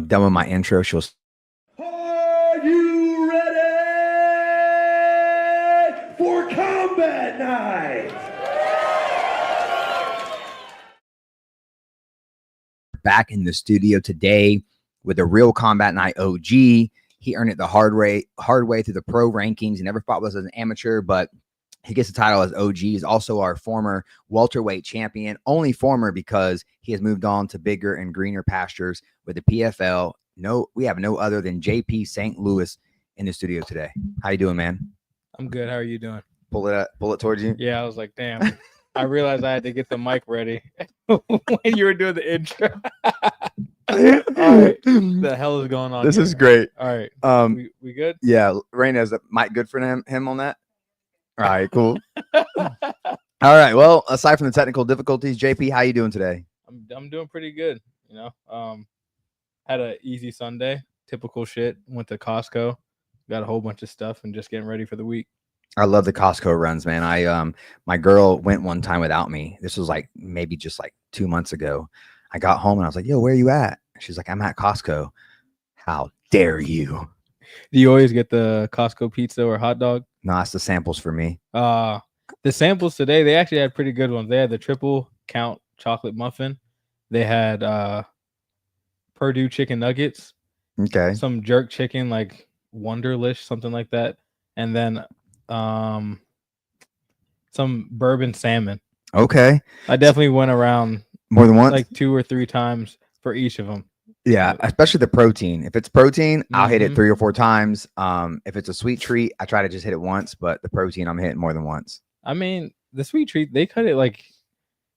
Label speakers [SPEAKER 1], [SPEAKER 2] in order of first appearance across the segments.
[SPEAKER 1] I'm done with my intro, she'll.
[SPEAKER 2] Are you ready for combat night?
[SPEAKER 1] Back in the studio today with a real Combat Night OG. He earned it the hard way through the pro rankings. He never fought with us as an amateur, but he gets the title as OG. He's also our former welterweight champion, only former because he has moved on to bigger and greener pastures with the PFL. No, we have no other than JP St. Louis in the studio today. How you doing, man?
[SPEAKER 3] I'm good. How are you doing?
[SPEAKER 1] Pull it towards you.
[SPEAKER 3] Yeah, I was like, damn. I realized I had to get the mic ready when you were doing the intro. All right. The hell is going on?
[SPEAKER 1] This
[SPEAKER 3] here?
[SPEAKER 1] is great.
[SPEAKER 3] All right. We good?
[SPEAKER 1] Yeah, Raina, is the mic good for him on that? All right, cool. All right. Well, aside from the technical difficulties, JP, how you doing today?
[SPEAKER 3] I'm doing pretty good. You know, had an easy Sunday. Typical shit. Went to Costco, got a whole bunch of stuff, and just getting ready for the week.
[SPEAKER 1] I love the Costco runs, man. My girl went one time without me. This was like maybe just like 2 months ago. I got home and I was like, "Yo, where are you at?" She's like, "I'm at Costco." How dare you?
[SPEAKER 3] Do you always get the Costco pizza or hot dog?
[SPEAKER 1] No, that's the samples for me.
[SPEAKER 3] The samples today, they actually had pretty good ones. They had the triple count chocolate muffin. They had Purdue chicken nuggets.
[SPEAKER 1] Okay.
[SPEAKER 3] Some jerk chicken, like Wonderlish, something like that. And then some bourbon salmon.
[SPEAKER 1] Okay.
[SPEAKER 3] I definitely went around
[SPEAKER 1] more than once,
[SPEAKER 3] like 2 or 3 times for each of them.
[SPEAKER 1] Yeah, especially the protein. If it's protein, I'll hit it 3 or 4 times. If it's a sweet treat, I try to just hit it once, but the protein I'm hitting more than once.
[SPEAKER 3] I mean, the sweet treat, they cut it like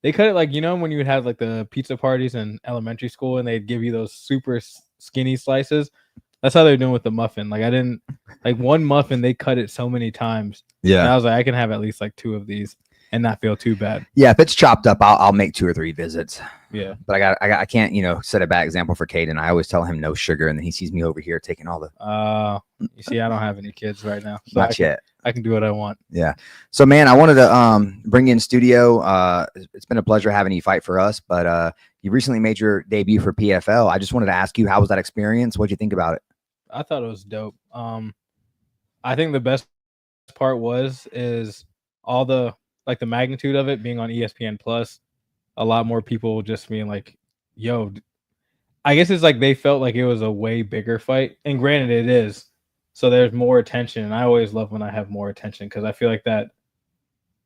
[SPEAKER 3] you know when you would have like the pizza parties in elementary school and they'd give you those super skinny slices. That's how they're doing with the muffin. Like I didn't like one muffin, they cut it so many times.
[SPEAKER 1] Yeah.
[SPEAKER 3] And I was like, I can have at least like 2 of these and not feel too bad.
[SPEAKER 1] Yeah, if it's chopped up, I'll make 2 or 3 visits.
[SPEAKER 3] Yeah,
[SPEAKER 1] but I can't set a bad example for Caden. I always tell him no sugar, and then he sees me over here taking all the.
[SPEAKER 3] You see, I don't have any kids right now, so
[SPEAKER 1] not yet.
[SPEAKER 3] I can do what I want.
[SPEAKER 1] Yeah. So, man, I wanted to bring you in studio. It's been a pleasure having you fight for us, but you recently made your debut for PFL. I just wanted to ask you, how was that experience? What'd you think about it?
[SPEAKER 3] I thought it was dope. I think the best part is all the the magnitude of it being on ESPN Plus. A lot more people just being like, yo, I guess it's like they felt like it was a way bigger fight. And granted, it is. So there's more attention. And I always love when I have more attention because I feel like that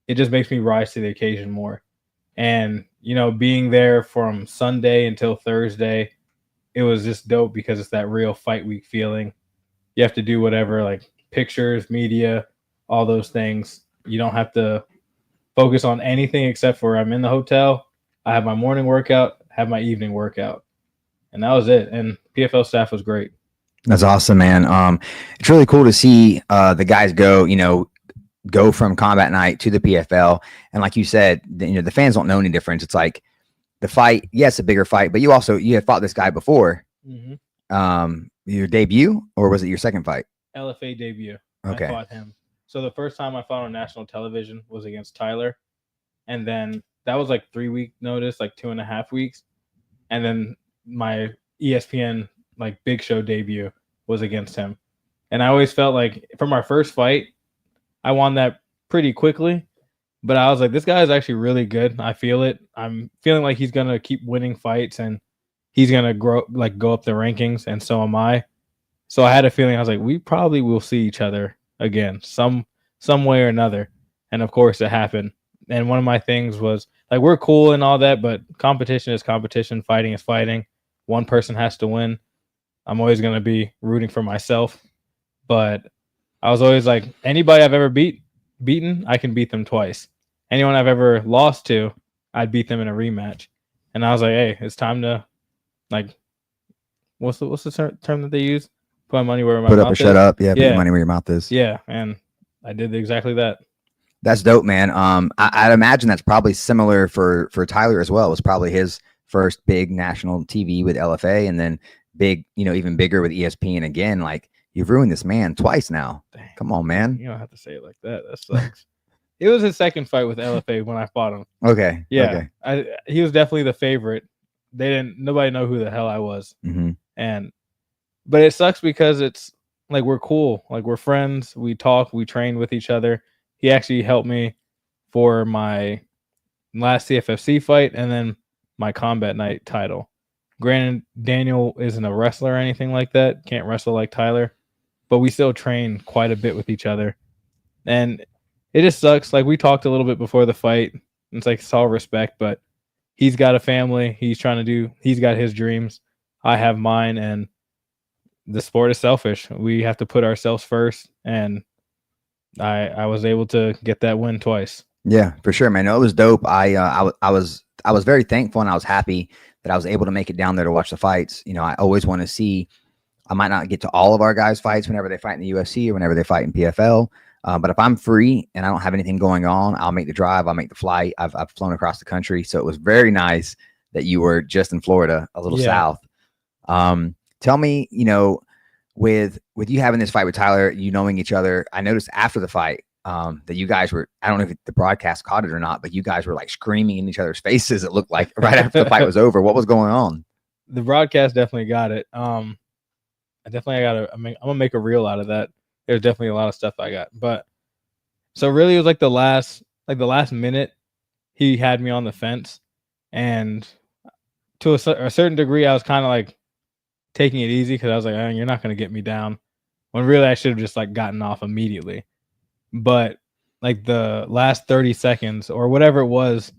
[SPEAKER 3] it just makes me rise to the occasion more. And, being there from Sunday until Thursday, it was just dope because it's that real fight week feeling. You have to do whatever, like pictures, media, all those things. You don't have to focus on anything except for I'm in the hotel. I have my morning workout, have my evening workout, and that was it. And PFL staff was great.
[SPEAKER 1] That's awesome, man. It's really cool to see the guys go from Combat Night to the PFL. And like you said, the fans don't know any difference. It's like the fight, yes, a bigger fight, but you had fought this guy before.
[SPEAKER 3] Mm-hmm.
[SPEAKER 1] Your debut, or was it your second fight?
[SPEAKER 3] LFA debut.
[SPEAKER 1] Okay.
[SPEAKER 3] I fought him. So the first time I fought on national television was against Tyler, and then that was like 3-week notice, like 2.5 weeks. And then my ESPN big show debut was against him. And I always felt like from our first fight, I won that pretty quickly. But I was like, this guy is actually really good. I feel it. I'm feeling like he's going to keep winning fights and he's going to go up the rankings. And so am I. So I had a feeling, I was like, we probably will see each other again, some way or another. And of course it happened. And one of my things was we're cool and all that, but competition is competition. Fighting is fighting. One person has to win. I'm always going to be rooting for myself. But I was always like, anybody I've ever beaten, I can beat them twice. Anyone I've ever lost to, I'd beat them in a rematch. And I was like, hey, it's time to what's the term that they use? Put my money where my mouth is.
[SPEAKER 1] Put up or shut up. Yeah, put your money where your mouth is.
[SPEAKER 3] Yeah, and I did exactly that.
[SPEAKER 1] That's dope, man. I'd imagine that's probably similar for Tyler as well. It was probably his first big national TV with LFA, and then big, even bigger with ESPN. Again, you've ruined this man twice now. Dang. Come on, man.
[SPEAKER 3] You don't have to say it like that. That sucks. It was his second fight with LFA when I fought him.
[SPEAKER 1] Okay.
[SPEAKER 3] Yeah.
[SPEAKER 1] Okay.
[SPEAKER 3] He was definitely the favorite. Nobody know who the hell I was.
[SPEAKER 1] Mm-hmm.
[SPEAKER 3] And but it sucks because it's like we're cool, like we're friends, we talk, we train with each other. He actually helped me for my last CFFC fight and then my combat night title. Granted, Daniel isn't a wrestler or anything like that, can't wrestle like Tyler, but we still train quite a bit with each other. And it just sucks. Like we talked a little bit before the fight. It's like it's all respect, but he's got a family. He's got his dreams. I have mine, and the sport is selfish. We have to put ourselves first, and I was able to get that win twice.
[SPEAKER 1] Yeah, for sure, man. No, it was dope. I was very thankful, and I was happy that I was able to make it down there to watch the fights. You know, I always want to see. I might not get to all of our guys' fights whenever they fight in the UFC or whenever they fight in PFL. But if I'm free and I don't have anything going on, I'll make the drive. I'll make the flight. I've flown across the country, so it was very nice that you were just in Florida, a little south. Tell me, you know, with you having this fight with Tyler, you knowing each other, I noticed after the fight that you guys were, I don't know if the broadcast caught it or not, but you guys were like screaming in each other's faces. It looked like right after the fight was over. What was going on?
[SPEAKER 3] The broadcast definitely got it. I'm gonna make a reel out of that. There's definitely a lot of stuff I got, but so really it was like the last minute he had me on the fence, and to a certain degree I was kind of like taking it easy because I was like, oh, you're not gonna get me down, when really I should have just like gotten off immediately. But like the last 30 seconds or whatever it was,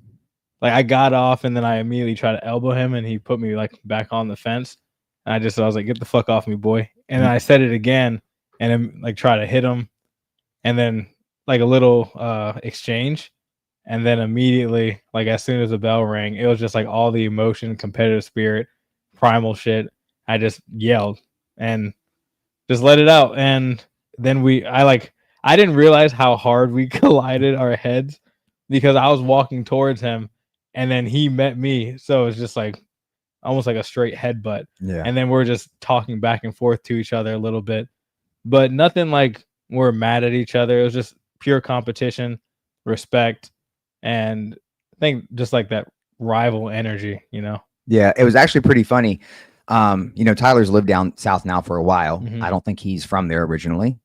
[SPEAKER 3] like I got off and then I immediately tried to elbow him and he put me like back on the fence. And I was like, get the fuck off me, boy. And then I said it again and then like try to hit him. And then like a little exchange. And then immediately, like as soon as the bell rang, it was just like all the emotion, competitive spirit, primal shit. I just yelled and just let it out. And then I didn't realize how hard we collided our heads because I was walking towards him and then he met me. So it was just like almost like a straight headbutt.
[SPEAKER 1] Yeah.
[SPEAKER 3] And then we're just talking back and forth to each other a little bit, but nothing like we're mad at each other. It was just pure competition, respect, and I think just like that rival energy, you know?
[SPEAKER 1] Yeah, it was actually pretty funny. You know, Tyler's lived down south now for a while.
[SPEAKER 3] Mhm.
[SPEAKER 1] I don't think he's from there originally.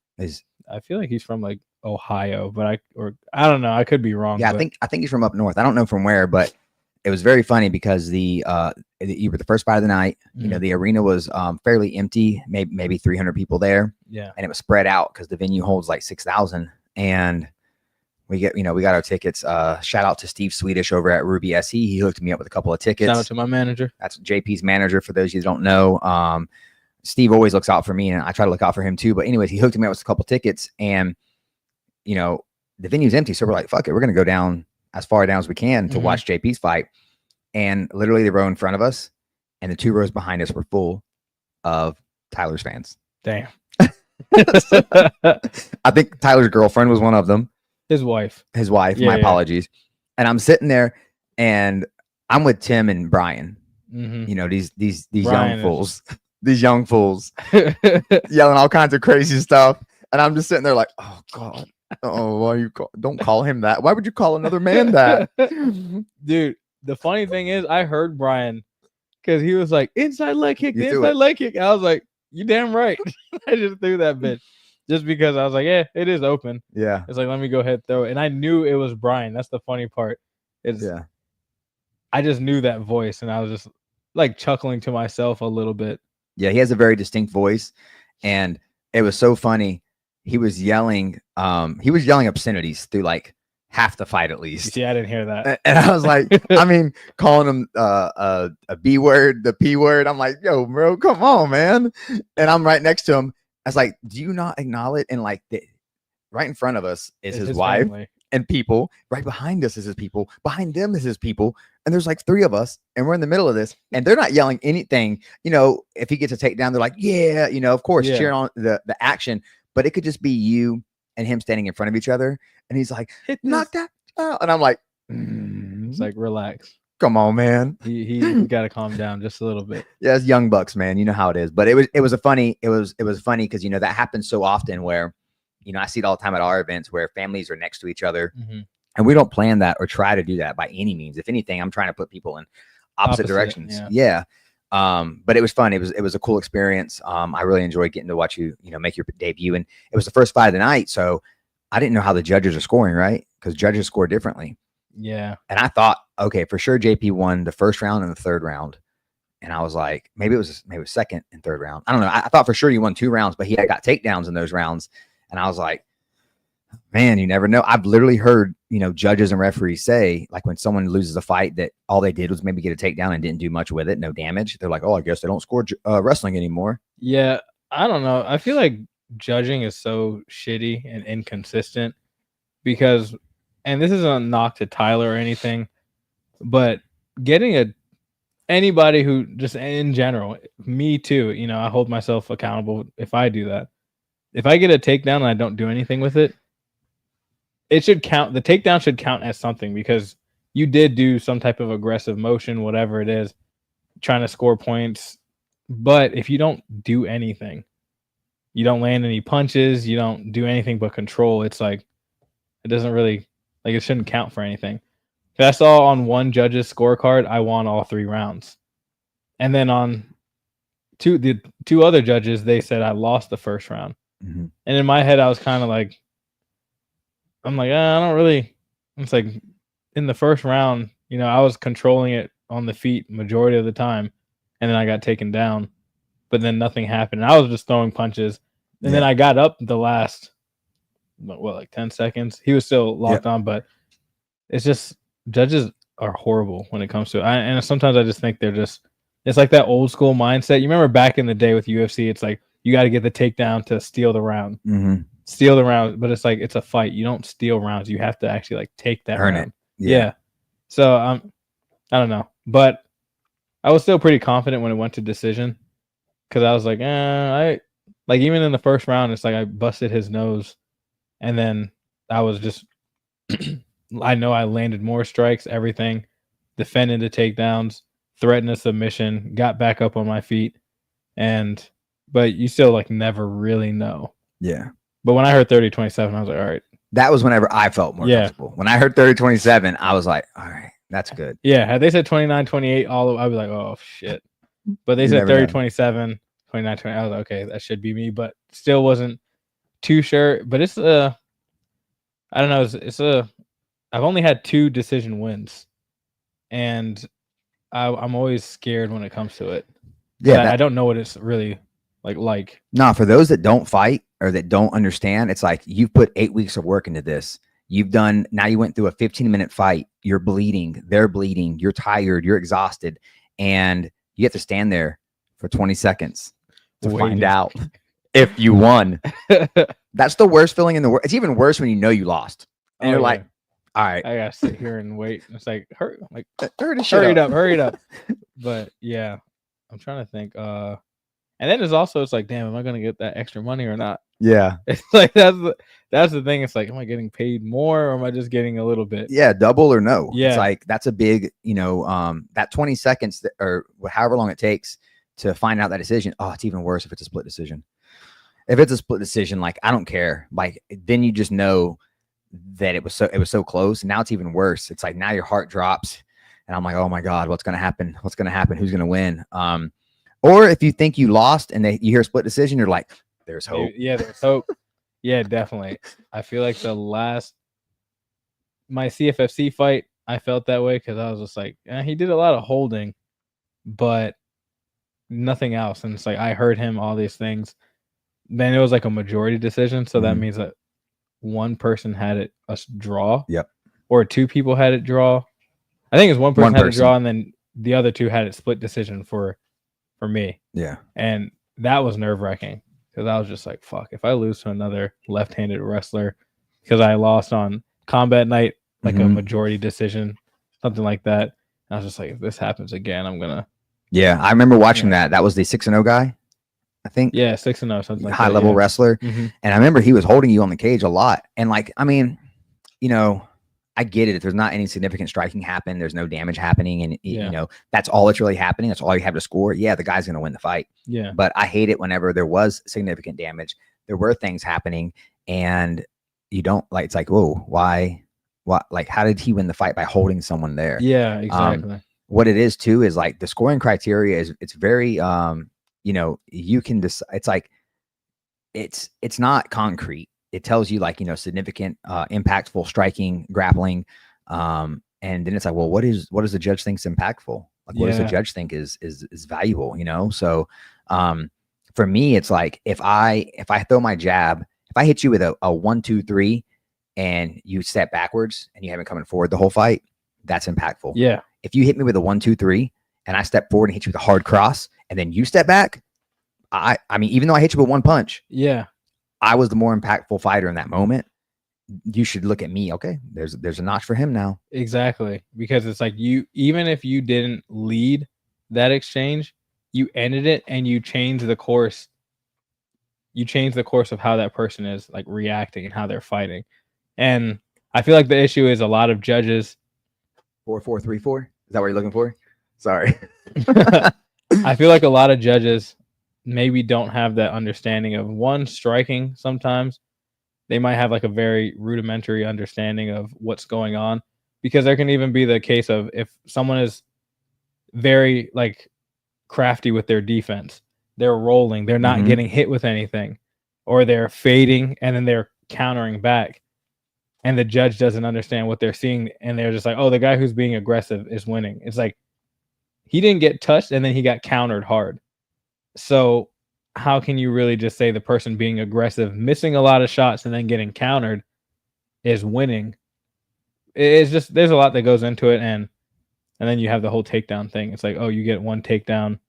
[SPEAKER 3] I feel like he's from like Ohio, but I don't know. I could be wrong.
[SPEAKER 1] Yeah,
[SPEAKER 3] but
[SPEAKER 1] I think he's from up north. I don't know from where, but it was very funny because you were the first fight of the night. You know, the arena was fairly empty, maybe 300 people there.
[SPEAKER 3] Yeah,
[SPEAKER 1] and it was spread out because the venue holds like 6,000. And we got our tickets. Shout out to Steve Swedish over at Ruby SE. He hooked me up with a couple of tickets.
[SPEAKER 3] shout out to my manager.
[SPEAKER 1] That's JP's manager. For those of you who don't know, Steve always looks out for me, and I try to look out for him too. But anyways, he hooked me up with a couple tickets, and you know the venue's empty, so we're like, "Fuck it, we're gonna go down as far down as we can to watch JP's fight." And literally, the row in front of us and the 2 rows behind us were full of Tyler's fans.
[SPEAKER 3] Damn.
[SPEAKER 1] I think Tyler's girlfriend was one of them.
[SPEAKER 3] His wife.
[SPEAKER 1] My apologies. And I'm sitting there, and I'm with Tim and Brian. You know, these young fools. These young fools yelling all kinds of crazy stuff. And I'm just sitting there like, oh God. Oh, why don't call him that? Why would you call another man that?
[SPEAKER 3] Dude, the funny thing is I heard Brian because he was like, inside leg kick, inside leg kick. I was like, you damn right. I just threw that bitch just because I was like, yeah, it is open.
[SPEAKER 1] Yeah.
[SPEAKER 3] It's like, let me go ahead and throw it. And I knew it was Brian. That's the funny part. I just knew that voice and I was just like chuckling to myself a little bit.
[SPEAKER 1] Yeah, he has a very distinct voice, and it was so funny. He was yelling obscenities through like half the fight at least.
[SPEAKER 3] Yeah, I didn't hear that.
[SPEAKER 1] And I was like, I mean, calling him a B word, the P word. I'm like, yo, bro, come on, man. And I'm right next to him. I was like, do you not acknowledge? And like right in front of us is his wife
[SPEAKER 3] family.
[SPEAKER 1] And people. Right behind us is his people. Behind them is his people. And there's like 3 of us, and we're in the middle of this, and they're not yelling anything. You know, if he gets a takedown, they're like, yeah, you know, of course, cheering on the action. But it could just be you and him standing in front of each other, and he's like, knock that out. And I'm like,
[SPEAKER 3] it's like, relax.
[SPEAKER 1] Come on, man.
[SPEAKER 3] He got to calm down just a little bit.
[SPEAKER 1] Yeah, it's young bucks, man. You know how it is. But it was funny because you know that happens so often where, you know, I see it all the time at our events where families are next to each other. And we don't plan that or try to do that by any means. If anything, I'm trying to put people in opposite directions. Yeah. But it was fun. It was a cool experience. I really enjoyed getting to watch you, make your debut. And it was the first fight of the night. So I didn't know how the judges are scoring, right? Because judges score differently.
[SPEAKER 3] Yeah.
[SPEAKER 1] And I thought, okay, for sure JP won the first round and the third round. And I was like, maybe it was second and third round. I don't know. I thought for sure he won 2 rounds, but he had got takedowns in those rounds. And I was like, man, you never know. I've literally heard, judges and referees say, like, when someone loses a fight that all they did was maybe get a takedown and didn't do much with it, no damage. They're like, oh, I guess they don't score wrestling anymore.
[SPEAKER 3] Yeah. I don't know. I feel like judging is so shitty and inconsistent because, and this isn't a knock to Tyler or anything, but getting anybody who just in general, me too, I hold myself accountable if I do that. If I get a takedown and I don't do anything with it, it should count. The takedown should count as something because you did do some type of aggressive motion, whatever it is, trying to score points. But if you don't do anything, you don't land any punches, you don't do anything but control, it's like, it doesn't really, like, it shouldn't count for anything. If I saw on one judge's scorecard, I won all 3 rounds. And then on the 2 other judges, they said I lost the first round.
[SPEAKER 1] Mm-hmm.
[SPEAKER 3] And in my head, I was kind of like, I'm like, I don't really. It's like in the first round, I was controlling it on the feet majority of the time, and then I got taken down, but then nothing happened. I was just throwing punches, and then I got up the last, like 10 seconds. He was still locked on, but it's just judges are horrible when it comes to it. And sometimes I just think it's like that old school mindset. You remember back in the day with UFC, it's like you got to get the takedown to steal the round.
[SPEAKER 1] Mm-hmm.
[SPEAKER 3] Steal the round, but it's like it's a fight. You don't steal rounds. You have to actually like take that
[SPEAKER 1] earn
[SPEAKER 3] round.
[SPEAKER 1] it. Yeah.
[SPEAKER 3] So I don't know, but I was still pretty confident when it went to decision because I was like, I like even in the first round, it's like I busted his nose, and then I was just I know I landed more strikes, everything, defended the takedowns, threatened a submission, got back up on my feet, but you still like never really know.
[SPEAKER 1] Yeah.
[SPEAKER 3] But when I heard 30-27, I was like, all right.
[SPEAKER 1] That was whenever I felt more comfortable. When I heard 30-27, I was like, all right, that's good.
[SPEAKER 3] Yeah. Had they said 29-28, I'd be like, oh, shit. But they said 30-27, 29-20. I was like, okay, that should be me. But still wasn't too sure. But it's I don't know. I've only had 2 decision wins. And I'm always scared when it comes to it. Yeah. I don't know what it's really like.
[SPEAKER 1] No, for those that don't fight or that don't understand, it's like you've put 8 weeks of work into this. You went through a 15-minute fight. You're bleeding. They're bleeding. You're tired. You're exhausted. And you have to stand there for 20 seconds to find out if you won. That's the worst feeling in the world. It's even worse when you know you lost. And you're like, all right.
[SPEAKER 3] I got to sit here and wait. It's like, hurry it up. But yeah, I'm trying to think. And then it's like, damn, am I going to get that extra money or not?
[SPEAKER 1] Yeah.
[SPEAKER 3] It's like, that's the thing. It's like, am I getting paid more or am I just getting a little bit?
[SPEAKER 1] Yeah. Double or no.
[SPEAKER 3] Yeah.
[SPEAKER 1] It's like, that's a big, that 20 seconds or however long it takes to find out that decision. Oh, it's even worse if it's a split decision. If it's a split decision, like, I don't care. Like, then you just know that it was so close. And now it's even worse. It's like, now your heart drops and I'm like, oh my God, what's going to happen? What's going to happen? Who's going to win? Or if you think you lost and you hear a split decision, you're like, there's hope.
[SPEAKER 3] Yeah, there's hope. Yeah, definitely. I feel like my CFFC fight, I felt that way because I was just like, he did a lot of holding, but nothing else. And it's like, I heard him, all these things. Then it was like a majority decision. So that means that one person had it a draw.
[SPEAKER 1] Yep.
[SPEAKER 3] Or 2 people had it draw. I think it's one person had it draw and then the other 2 had it split decision for me.
[SPEAKER 1] Yeah.
[SPEAKER 3] And that was nerve-wracking because I was just like, fuck, if I lose to another left-handed wrestler because I lost on combat night, like a majority decision, something like that. I was just like, if this happens again, I'm going to.
[SPEAKER 1] Yeah. I remember watching that. That was the 6-0 guy, I think.
[SPEAKER 3] Yeah. 6-0, something like
[SPEAKER 1] high level wrestler.
[SPEAKER 3] Mm-hmm.
[SPEAKER 1] And I remember he was holding you on the cage a lot. And like, I mean, I get it. If there's not any significant striking happen, there's no damage happening. And, that's all that's really happening. That's all you have to score. Yeah, the guy's going to win the fight.
[SPEAKER 3] Yeah.
[SPEAKER 1] But I hate it whenever there was significant damage. There were things happening and you don't like, it's like, whoa, why, like, how did he win the fight by holding someone there?
[SPEAKER 3] Yeah, exactly.
[SPEAKER 1] what it is too is like the scoring criteria is it's very you can decide. It's like it's not concrete. It tells you like significant, impactful, striking, grappling, and then it's like, well, what does the judge think's impactful? Like, what does the judge think is valuable? So for me, it's like if I throw my jab, if I hit you with a 1-2-3 and you step backwards and you haven't coming forward the whole fight, that's impactful.
[SPEAKER 3] Yeah.
[SPEAKER 1] If you hit me with a 1-2-3 and I step forward and hit you with a hard cross and then you step back, I mean, even though I hit you with one punch,
[SPEAKER 3] yeah,
[SPEAKER 1] I was the more impactful fighter in that moment. You should look at me. Okay, there's a notch for him now.
[SPEAKER 3] Exactly, because it's like even if you didn't lead that exchange, you ended it and you changed the course. You change the course of how that person is like reacting and how they're fighting. And I feel like the issue is a lot of judges.
[SPEAKER 1] 4-4-3-4. Is that what you're looking for? Sorry.
[SPEAKER 3] I feel like a lot of judges maybe don't have that understanding of one, striking. Sometimes they might have like a very rudimentary understanding of what's going on, because there can even be the case of if someone is very like crafty with their defense, they're rolling, they're not getting hit with anything, or they're fading and then they're countering back, and the judge doesn't understand what they're seeing, and they're just like, oh, the guy who's being aggressive is winning. It's like he didn't get touched and then he got countered hard. So how can you really just say the person being aggressive, missing a lot of shots and then getting countered is winning? It's just, there's a lot that goes into it. And then you have the whole takedown thing. It's like, oh, you get one takedown,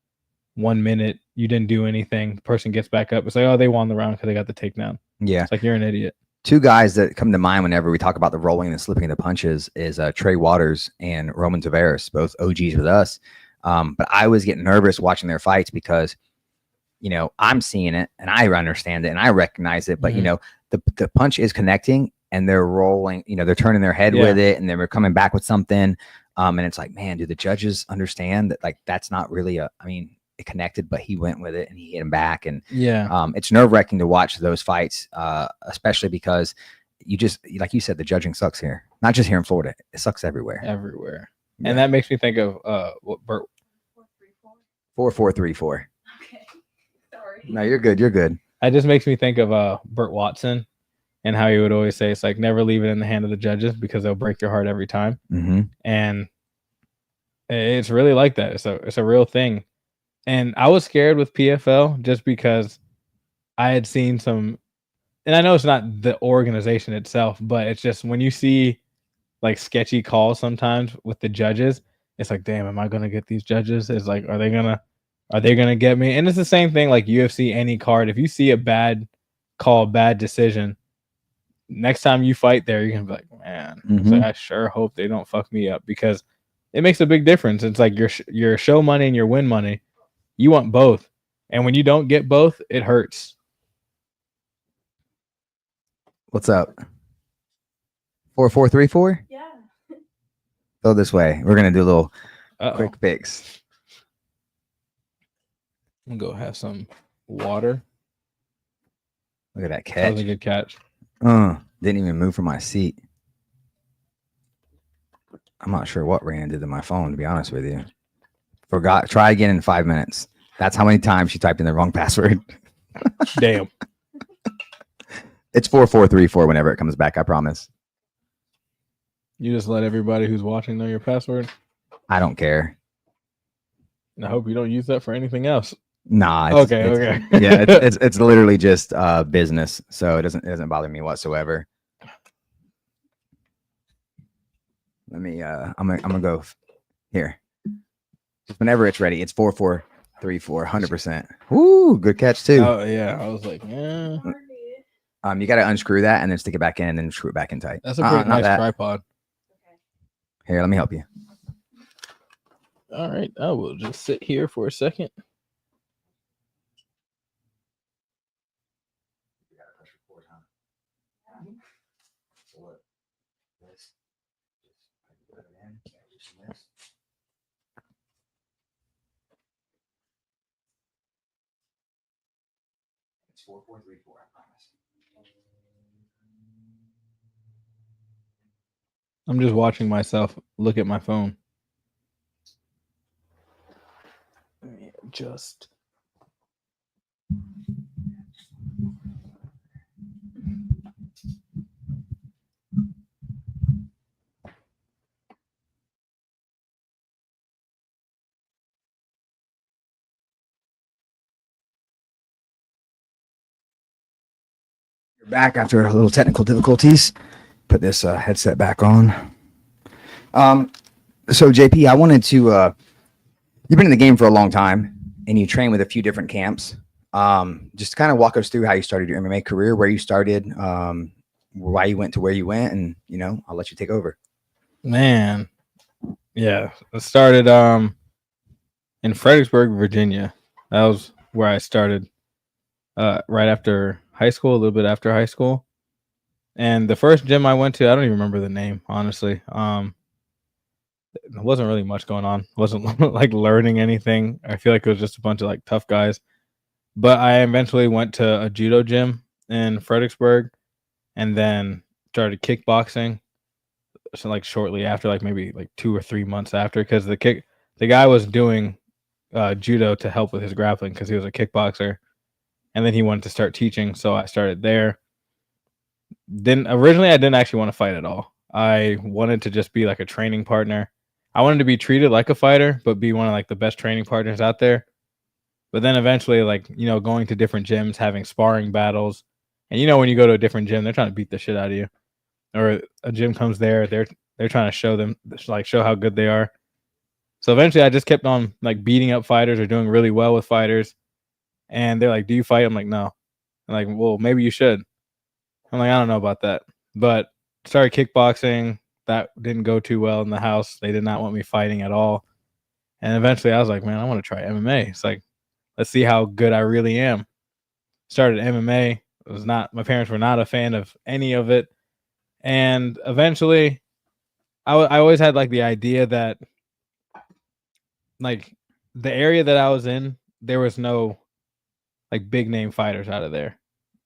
[SPEAKER 3] 1 minute, you didn't do anything. The person gets back up. It's like, oh, they won the round because they got the takedown.
[SPEAKER 1] Yeah.
[SPEAKER 3] It's like, you're an idiot.
[SPEAKER 1] Two guys that come to mind whenever we talk about the rolling and slipping of the punches is Trey Waters and Roman Tavares, both OGs with us. But I was getting nervous watching their fights because, I'm seeing it and I understand it and I recognize it, but the punch is connecting and they're rolling, they're turning their head with it and they're coming back with something. And it's like, man, do the judges understand that like that's not really it connected, but he went with it and he hit him back. And it's nerve-wracking to watch those fights, especially because you just, like you said, the judging sucks here. Not just here in Florida. It sucks everywhere.
[SPEAKER 3] Yeah. And that makes me think of what Bert
[SPEAKER 1] 4-4-3-4.
[SPEAKER 4] Okay. Sorry.
[SPEAKER 1] No, you're good. You're good.
[SPEAKER 3] That just makes me think of Bert Watson and how he would always say it's like never leave it in the hand of the judges because they'll break your heart every time. And it's really like that. It's a real thing. And I was scared with PFL just because I had seen some, and I know it's not the organization itself, but it's just when you see like sketchy calls sometimes with the judges, it's like, damn, am I gonna get these judges? It's like, are they gonna get me? And it's the same thing like UFC, any card. If you see a bad call, bad decision, next time you fight there, you're gonna be like, man, it's like, I sure hope they don't fuck me up, because it makes a big difference. It's like your show money and your win money. You want both. And when you don't get both, it hurts.
[SPEAKER 1] What's up? 4-4-3-4?
[SPEAKER 4] Yeah.
[SPEAKER 1] Go this way. We're going to do a little quick picks.
[SPEAKER 3] I'm going to go have some water.
[SPEAKER 1] Look at that catch.
[SPEAKER 3] That was a good catch.
[SPEAKER 1] Didn't even move from my seat. I'm not sure what Raina did to my phone, to be honest with you. Forgot. Try again in 5 minutes. That's how many times she typed in the wrong password.
[SPEAKER 3] Damn.
[SPEAKER 1] It's 4-4-3-4 whenever it comes back, I promise.
[SPEAKER 3] You just let everybody who's watching know your password?
[SPEAKER 1] I don't care.
[SPEAKER 3] I hope you don't use that for anything else.
[SPEAKER 1] Nah.
[SPEAKER 3] Okay.
[SPEAKER 1] Yeah, it's literally just business, so it doesn't bother me whatsoever. Let me I'm gonna go here. Just whenever it's ready. It's 4-4-3-4, 100%. Woo, good catch too.
[SPEAKER 3] Oh yeah, I was like, yeah.
[SPEAKER 1] You gotta unscrew that and then stick it back in and then screw it back in tight.
[SPEAKER 3] That's a pretty nice tripod.
[SPEAKER 1] Here, let me help you.
[SPEAKER 3] All right, I will just sit here for a second.
[SPEAKER 1] It's 4-4-3-4, I promise.
[SPEAKER 3] I'm just watching myself look at my phone. just.
[SPEAKER 1] You're back after a little technical difficulties. Put this headset back on. So JP, I wanted to. You've been in the game for a long time, and you train with a few different camps. Just kind of walk us through how you started your MMA career, where you started, why you went to where you went, and I'll let you take over.
[SPEAKER 3] Man, yeah, it started in Fredericksburg, Virginia. That was where I started. Right after high school, a little bit after high school, and the first gym I went to, I don't even remember the name, honestly. There wasn't really much going on. Wasn't like learning anything. I feel like it was just a bunch of like tough guys. But I eventually went to a judo gym in Fredericksburg, and then started kickboxing. So like shortly after, like maybe like 2 or 3 months after, because the guy was doing judo to help with his grappling because he was a kickboxer, and then he wanted to start teaching, so I started there. Then originally I didn't actually want to fight at all. I wanted to just be like a training partner. I wanted to be treated like a fighter, but be one of like the best training partners out there. But then eventually, like, going to different gyms, having sparring battles. And when you go to a different gym, they're trying to beat the shit out of you. Or a gym comes there, they're trying to show how good they are. So eventually I just kept on like beating up fighters or doing really well with fighters. And they're like, "Do you fight?" I'm like, "No." I'm like, "Well, maybe you should." I'm like, "I don't know about that." But started kickboxing. That didn't go too well in the house. They did not want me fighting at all. And eventually I was like, "Man, I want to try MMA." It's like, let's see how good I really am. Started MMA. My parents were not a fan of any of it. And eventually I always had like the idea that like the area that I was in, there was no like big name fighters out of there.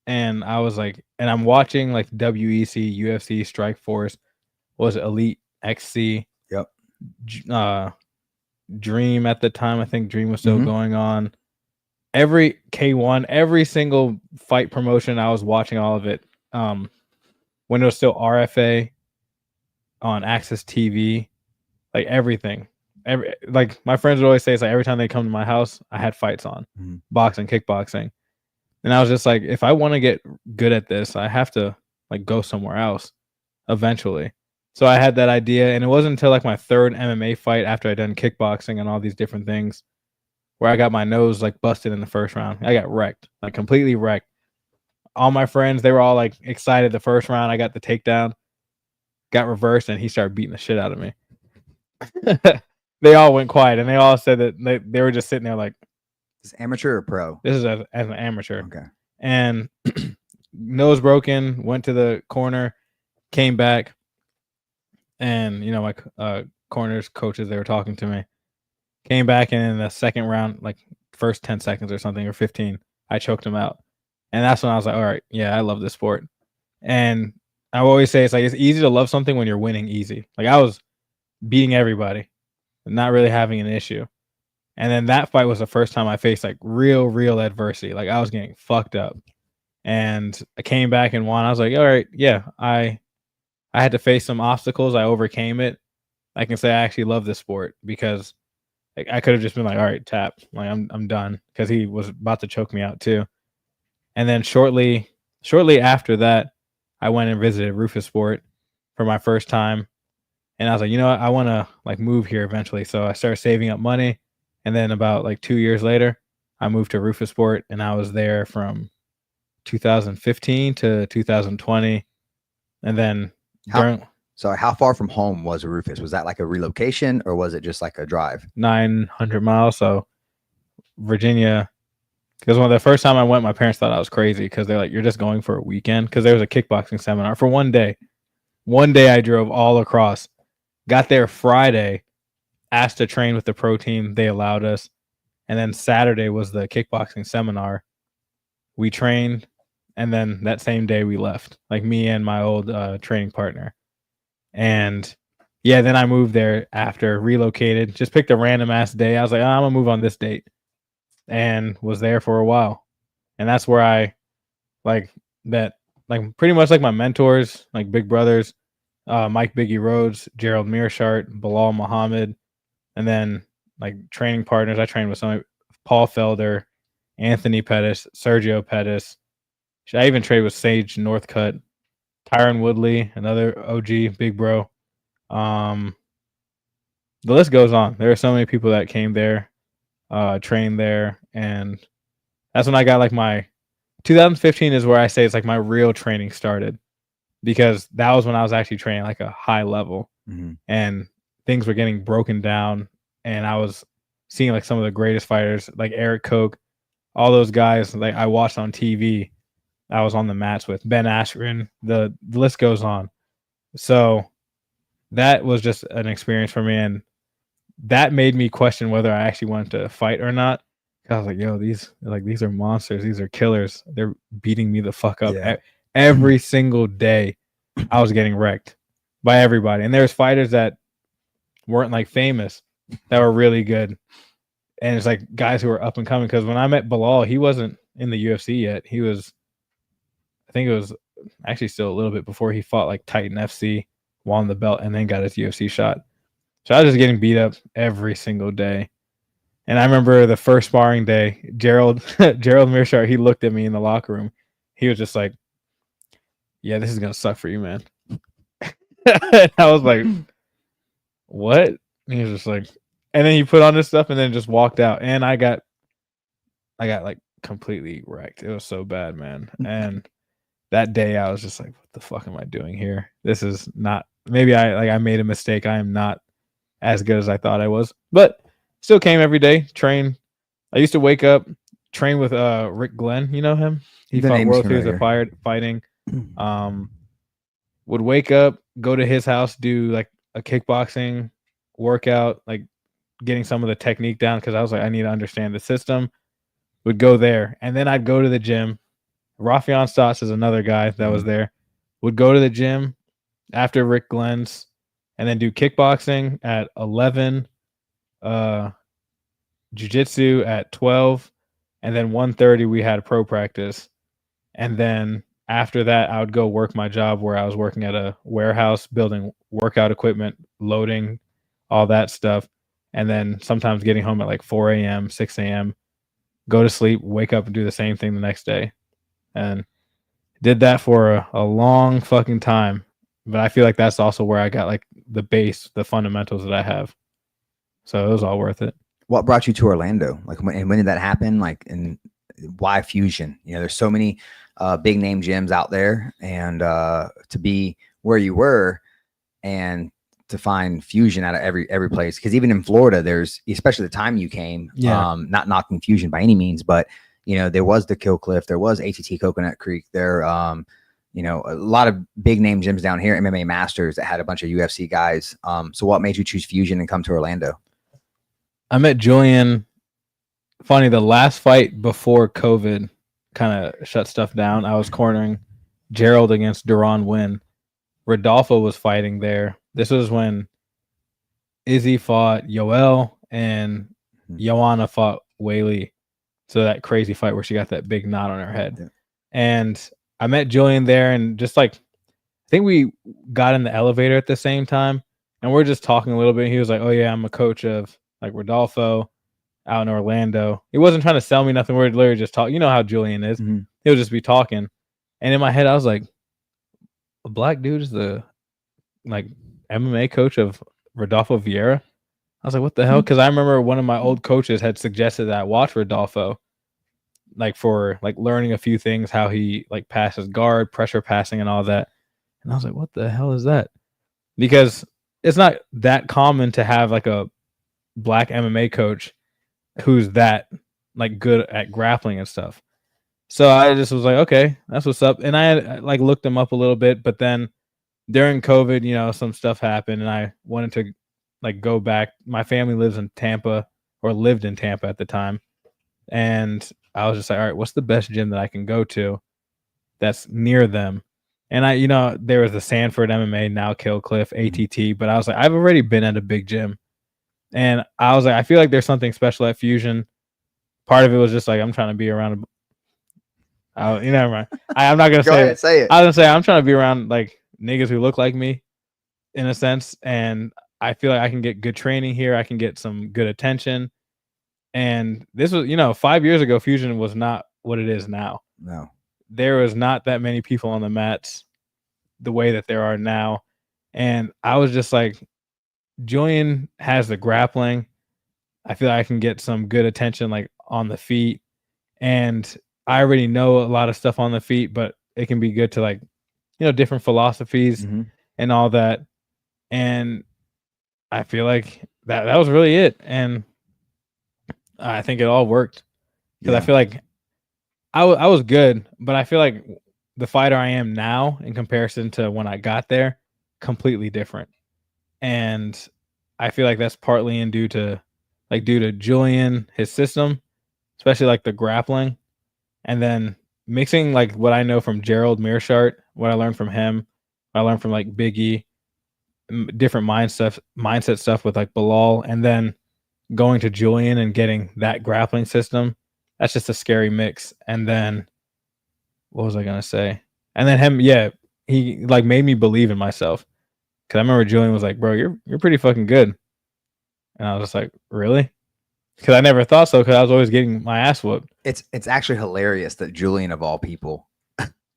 [SPEAKER 3] And I was like, and I'm watching like WEC, UFC, Strikeforce, was it Elite XC?
[SPEAKER 1] Yep.
[SPEAKER 3] Dream at the time. I think Dream was still going on. Every K1, every single fight promotion, I was watching all of it. When it was still RFA on Access TV, like everything. Like my friends would always say, it's like every time they come to my house, I had fights on, boxing, kickboxing. And I was just like, if I want to get good at this, I have to like go somewhere else eventually. So I had that idea, and it wasn't until like my third MMA fight after I'd done kickboxing and all these different things where I got my nose like busted in the first round. I got wrecked, like completely wrecked. All my friends, they were all like excited the first round. I got the takedown, got reversed, and he started beating the shit out of me. They all went quiet, and they all said that they were just sitting there like,
[SPEAKER 1] is this amateur or pro?
[SPEAKER 3] This is as an amateur.
[SPEAKER 1] Okay.
[SPEAKER 3] And nose broken, went to the corner, came back, and my corners coaches, they were talking to me. Came back, and in the second round, like first 10 seconds or something, or 15, I choked him out. And that's when I was like, all right, yeah, I love this sport. And I always say it's like it's easy to love something when you're winning easy. Like I was beating everybody, not really having an issue. And then that fight was the first time I faced like real adversity. Like I was getting fucked up. And I came back and won. I was like, all right, yeah, I had to face some obstacles. I overcame it. I can say I actually love this sport because like, I could have just been like, all right, tap. Like I'm done, because he was about to choke me out too. And then shortly after that, I went and visited Rufus Sport for my first time. And I was like, you know what? I want to like move here eventually. So I started saving up money. And then about like 2 years later, I moved to Rufus Sport, and I was there from 2015 to 2020. And then
[SPEAKER 1] how far from home was Rufus? Was that like a relocation, or was it just like a drive?
[SPEAKER 3] 900 miles. So Virginia, because when the first time I went, my parents thought I was crazy because they're like, you're just going for a weekend? Because there was a kickboxing seminar for one day. One day I drove all across, got there Friday, asked to train with the pro team. They allowed us. And then Saturday was the kickboxing seminar. We trained, and then that same day we left, like me and my old training partner. And yeah, then I moved there after, relocated, just picked a random ass day. I was like, I'm gonna move on this date. and was there for a while. And that's where I like met like pretty much like my mentors, like big brothers, Mike Biggie Rhodes, Gerald Mearshart, Bilal Muhammad, and then like training partners. I trained with some Paul Felder, Anthony Pettis, Sergio Pettis. I even trained with Sage Northcutt, Tyron Woodley, another OG big bro. The list goes on. There are so many people that came there, trained there, and that's when I got like my 2015 is where I say it's like my real training started, because that was when I was actually training like a high level, and things were getting broken down, and I was seeing like some of the greatest fighters like Eric Koch, all those guys like I watched on TV. I was on the mats with Ben Askren. The list goes on. So that was just an experience for me, and that made me question whether I actually wanted to fight or not. I was like, yo, these are monsters. These are killers. They're beating me the fuck up.
[SPEAKER 1] Yeah.
[SPEAKER 3] Every single day I was getting wrecked by everybody. And there's fighters that weren't like famous that were really good. And it's like guys who were up and coming. Because when I met Bilal, he wasn't in the UFC yet. He was, I think it was actually still a little bit before he fought like Titan FC, won the belt, and then got his UFC shot. So I was just getting beat up every single day. And I remember the first sparring day, Gerald Mearshart, he looked at me in the locker room. He was just like, yeah, this is going to suck for you, man. And I was like, what? And he was just like, and then he put on this stuff and then just walked out. And I got like completely wrecked. It was so bad, man. And that day I was just like, what the fuck am I doing here? This is not, maybe I made a mistake. I am not as good as I thought I was, but still came every day, train. I used to wake up, train with Rick Glenn. You know him? He fought World Series of Fighting. Would wake up, go to his house, do like a kickboxing workout, like getting some of the technique down, because I was like, I need to understand the system. Would go there, and then I'd go to the gym. Rafion Stotts is another guy that was there. Would go to the gym after Rick Glenn's, and then do kickboxing at 11, jiu-jitsu at 12, and then 1:30 we had pro practice. And then after that, I would go work my job where I was working at a warehouse, building workout equipment, loading, all that stuff. And then sometimes getting home at like 4 a.m., 6 a.m., go to sleep, wake up and do the same thing the next day. And did that for a long fucking time. But I feel like that's also where I got like the base, the fundamentals that I have. So it was all worth it.
[SPEAKER 1] What brought you to Orlando? Like, when did that happen? Like, and why Fusion? You know, there's so many big name gyms out there, and to be where you were and to find Fusion out of every place. Because even in Florida, there's, especially the time you came, not knocking Fusion by any means, but you know, there was the Kill Cliff, there was ATT Coconut Creek, there, you know, a lot of big name gyms down here, MMA Masters, that had a bunch of UFC guys. So what made you choose Fusion and come to Orlando?
[SPEAKER 3] I met Julian. Funny, the last fight before COVID kind of shut stuff down, I was cornering Gerald against Duran Wynn. Rodolfo was fighting there. This was when Izzy fought Yoel and Joanna fought Whaley. So that crazy fight where she got that big knot on her head. Yeah. And I met Julian there, and just like, I think we got in the elevator at the same time, and we're just talking a little bit. He was like, oh yeah, I'm a coach of like Rodolfo out in Orlando. He wasn't trying to sell me nothing. We're literally just talking. You know how Julian is. He'll just be talking. And in my head, I was like, a black dude is the like MMA coach of Rodolfo Vieira. I was like, what the hell? Because I remember one of my old coaches had suggested that I watch Rodolfo, like for like learning a few things, how he like passes guard, pressure passing, and all that. And I was like, what the hell is that? Because it's not that common to have like a black MMA coach who's that like good at grappling and stuff. So I just was like, okay, that's what's up. And I had like looked him up a little bit, but then during COVID, you know, some stuff happened, and I wanted to like go back. My family lives in Tampa, or lived in Tampa at the time. And I was just like, all right, what's the best gym that I can go to that's near them? And I, you know, there was the Sanford MMA, now Kill Cliff, ATT, but I was like, I've already been at a big gym. And I was like, I feel like there's something special at Fusion. part of it was just like I'm trying to be around. You never mind. I'm not gonna
[SPEAKER 1] Go
[SPEAKER 3] say
[SPEAKER 1] ahead,
[SPEAKER 3] it.
[SPEAKER 1] say it.
[SPEAKER 3] I was gonna say I'm trying to be around like niggas who look like me, in a sense, and I feel like I can get good training here. I can get some good attention, and this was 5 years ago. Fusion was not what it is now.
[SPEAKER 1] No.
[SPEAKER 3] There was not that many people on the mats the way that there are now, and I was just like, Julian has the grappling. I feel like I can get some good attention like on the feet, and I already know a lot of stuff on the feet, but it can be good to like, different philosophies and all that. And I feel like that was really it. And I think it all worked because I feel like I was good, but I feel like the fighter I am now in comparison to when I got there, completely different. And I feel like that's partly due to Julian, his system, especially like the grappling, and then mixing like what I know from Gerald Mearshart, what I learned from him, what I learned from like Biggie, different mindset stuff with like Bilal, and then going to Julian and getting that grappling system. That's just a scary mix. And then what was I gonna say? And then him, he like made me believe in myself. Cause I remember Julian was like, "Bro, you're pretty fucking good," and I was just like, "Really?" Because I never thought so. Because I was always getting my ass whooped.
[SPEAKER 1] It's actually hilarious that Julian of all people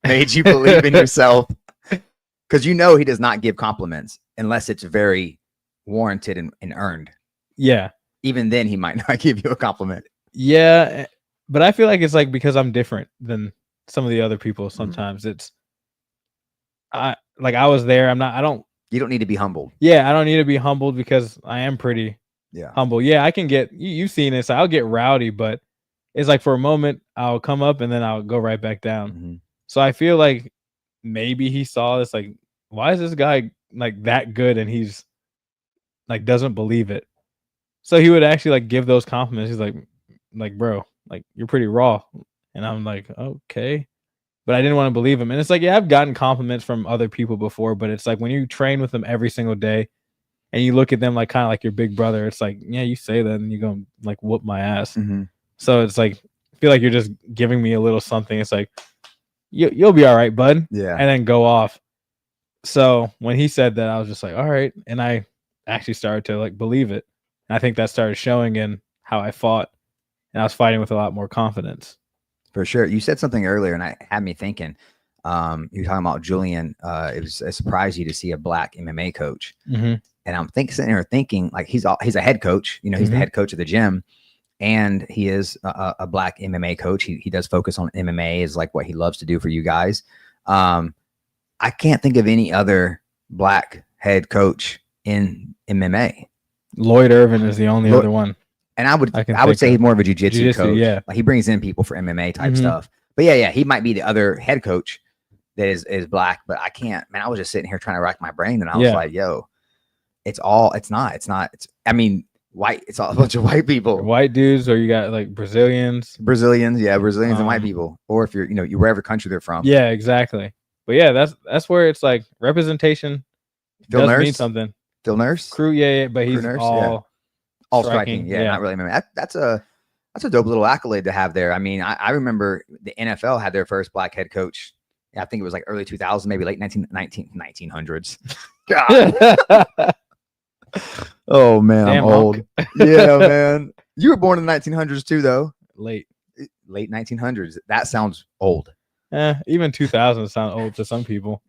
[SPEAKER 1] made you believe in yourself, because he does not give compliments unless it's very warranted and earned.
[SPEAKER 3] Yeah.
[SPEAKER 1] Even then, he might not give you a compliment.
[SPEAKER 3] Yeah, but I feel like it's like because I'm different than some of the other people. Sometimes it's I was there.
[SPEAKER 1] You don't need to be humbled.
[SPEAKER 3] Yeah, I don't need to be humbled because I am pretty humble. Yeah, I can get you've seen this. I'll get rowdy, but it's like for a moment I'll come up and then I'll go right back down. So I feel like maybe he saw this like, why is this guy like that good and he's like doesn't believe it. So he would actually like give those compliments. He's like bro, like you're pretty raw. And I'm like, okay. But I didn't want to believe him. And it's like, yeah, I've gotten compliments from other people before, but it's like when you train with them every single day and you look at them like kind of like your big brother, it's like, yeah, you say that and you're going to like whoop my ass. So it's like, I feel like you're just giving me a little something. It's like, you'll be all right, bud.
[SPEAKER 1] Yeah.
[SPEAKER 3] And then go off. So when he said that, I was just like, all right. And I actually started to like believe it. And I think that started showing in how I fought. And I was fighting with a lot more confidence.
[SPEAKER 1] For sure. You said something earlier and I had me thinking, you were talking about Julian. It was a surprise you to see a black MMA coach. And I'm sitting here thinking like, he's a head coach, he's the head coach of the gym and he is a black MMA coach. He does focus on MMA is like what he loves to do for you guys. I can't think of any other black head coach in MMA.
[SPEAKER 3] Lloyd Irvin is the only other one.
[SPEAKER 1] And I would say he's more of a jiu-jitsu coach.
[SPEAKER 3] Yeah.
[SPEAKER 1] Like he brings in people for MMA type stuff. But yeah, he might be the other head coach that is black, but I can't, man, I was just sitting here trying to rack my brain and I was like, yo, it's I mean, white, it's all a bunch of white people.
[SPEAKER 3] White dudes, or you got like Brazilians,
[SPEAKER 1] and white people. Or if you're, you wherever country they're from.
[SPEAKER 3] Yeah, exactly. But yeah, that's where it's like representation does mean something.
[SPEAKER 1] Phil Nurse?
[SPEAKER 3] Crew, but he's
[SPEAKER 1] all striking. Yeah, not really. That's a dope little accolade to have there. I mean, I remember the NFL had their first black head coach. I think it was like early 2000s, maybe late 1900s. God. Oh man,
[SPEAKER 3] damn,
[SPEAKER 1] I'm old. Yeah, man. You were born in the 1900s too, though.
[SPEAKER 3] Late
[SPEAKER 1] 1900s. That sounds old.
[SPEAKER 3] Even 2000s sound old to some people.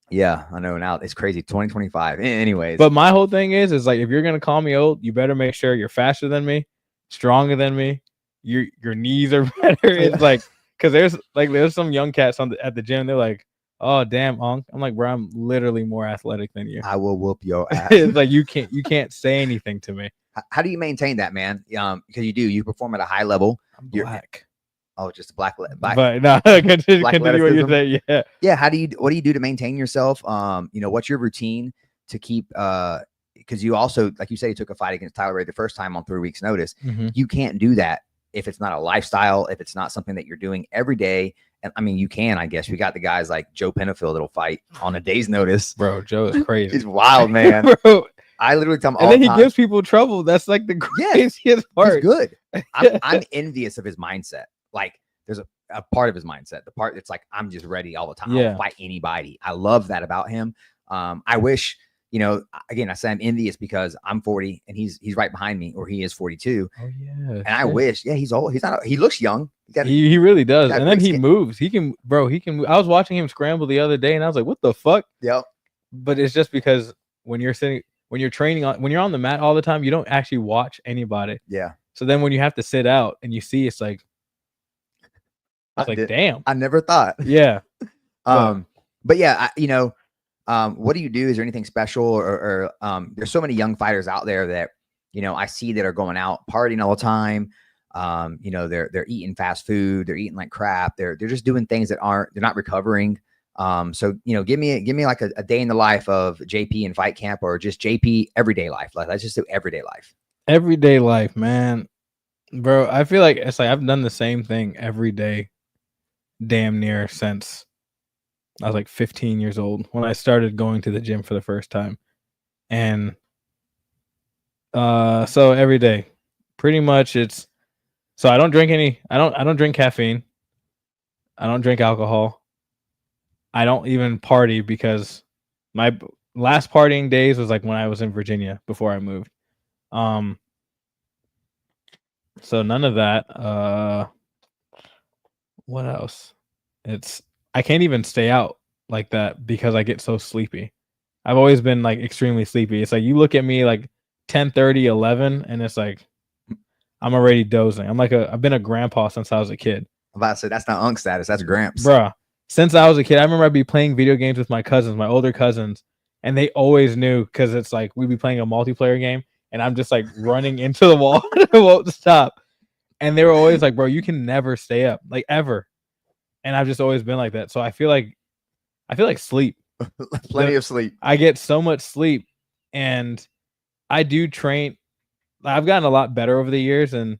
[SPEAKER 1] Yeah, I know now. It's crazy. 2025. Anyways.
[SPEAKER 3] But my whole thing is like, if you're going to call me old, you better make sure you're faster than me, stronger than me. Your knees are better. It's like, cause there's some young cats at the gym. They're like, oh damn, Unc. I'm like, bro, I'm literally more athletic than you.
[SPEAKER 1] I will whoop your ass.
[SPEAKER 3] It's like, you can't say anything to me.
[SPEAKER 1] How do you maintain that, man? Because you perform at a high level.
[SPEAKER 3] I'm black.
[SPEAKER 1] Oh, just black.
[SPEAKER 3] But no, continue what you say. Yeah.
[SPEAKER 1] Yeah. What do you do to maintain yourself? What's your routine to keep, because you also, like you said, you took a fight against Tyler Ray the first time on 3 weeks notice. You can't do that if it's not a lifestyle, if it's not something that you're doing every day. And I mean, you can, I guess. We got the guys like Joe Pennifield that'll fight on a day's notice.
[SPEAKER 3] Bro, Joe is crazy.
[SPEAKER 1] He's wild, man.
[SPEAKER 3] Bro,
[SPEAKER 1] I literally tell him all
[SPEAKER 3] And then
[SPEAKER 1] the
[SPEAKER 3] he
[SPEAKER 1] time.
[SPEAKER 3] gives people trouble. That's like the
[SPEAKER 1] Yes,
[SPEAKER 3] craziest part.
[SPEAKER 1] He's good. I'm envious of his mindset. Like there's a part of his mindset, the part that's like, I'm just ready all the time.
[SPEAKER 3] Yeah.
[SPEAKER 1] I'll fight anybody. I love that about him. I wish, you know, again, I say I'm envious because I'm 40 and he's right behind me, or he is 42.
[SPEAKER 3] Oh yeah.
[SPEAKER 1] And I wish, he's old. He's not, he looks young.
[SPEAKER 3] He really does.
[SPEAKER 1] got
[SPEAKER 3] And then
[SPEAKER 1] great
[SPEAKER 3] he
[SPEAKER 1] skin.
[SPEAKER 3] moves. He can, bro. He can. I was watching him scramble the other day, and I was like, "What the fuck?"
[SPEAKER 1] Yep.
[SPEAKER 3] But it's just because when you're training when you're on the mat all the time, you don't actually watch anybody.
[SPEAKER 1] Yeah.
[SPEAKER 3] So then when you have to sit out and you see, it's like, damn.
[SPEAKER 1] I never thought.
[SPEAKER 3] Yeah.
[SPEAKER 1] But yeah, what do you do? Is there anything special, or there's so many young fighters out there that, you know, I see that are going out partying all the time. You know, they're eating fast food, they're eating like crap. They're just doing things that they're not recovering. So, you know, give me like a day in the life of JP in fight camp, or just JP everyday life. Like, let's just do everyday life.
[SPEAKER 3] Everyday life, man. Bro, I feel like it's like I've done the same thing every day, damn near since I was like 15 years old when I started going to the gym for the first time. And so every day, pretty much so I don't drink I don't drink caffeine. I don't drink alcohol. I don't even party, because my last partying days was like when I was in Virginia before I moved. So none of that. What else? I can't even stay out like that because I get so sleepy. I've always been like extremely sleepy. It's like you look at me like 10:30, 11, and it's like I'm already dozing. I've been a grandpa since I was a kid.
[SPEAKER 1] I'm about to say that's not unk status, that's Gramps.
[SPEAKER 3] Bruh. Since I was a kid, I remember I'd be playing video games with my cousins, my older cousins, and they always knew, because it's like we'd be playing a multiplayer game, and I'm just like running into the wall and I won't stop. And they were always like, bro, you can never stay up, like ever. And I've just always been like that. So I feel like sleep.
[SPEAKER 1] Plenty of sleep.
[SPEAKER 3] I get so much sleep, and I do train. I've gotten a lot better over the years, and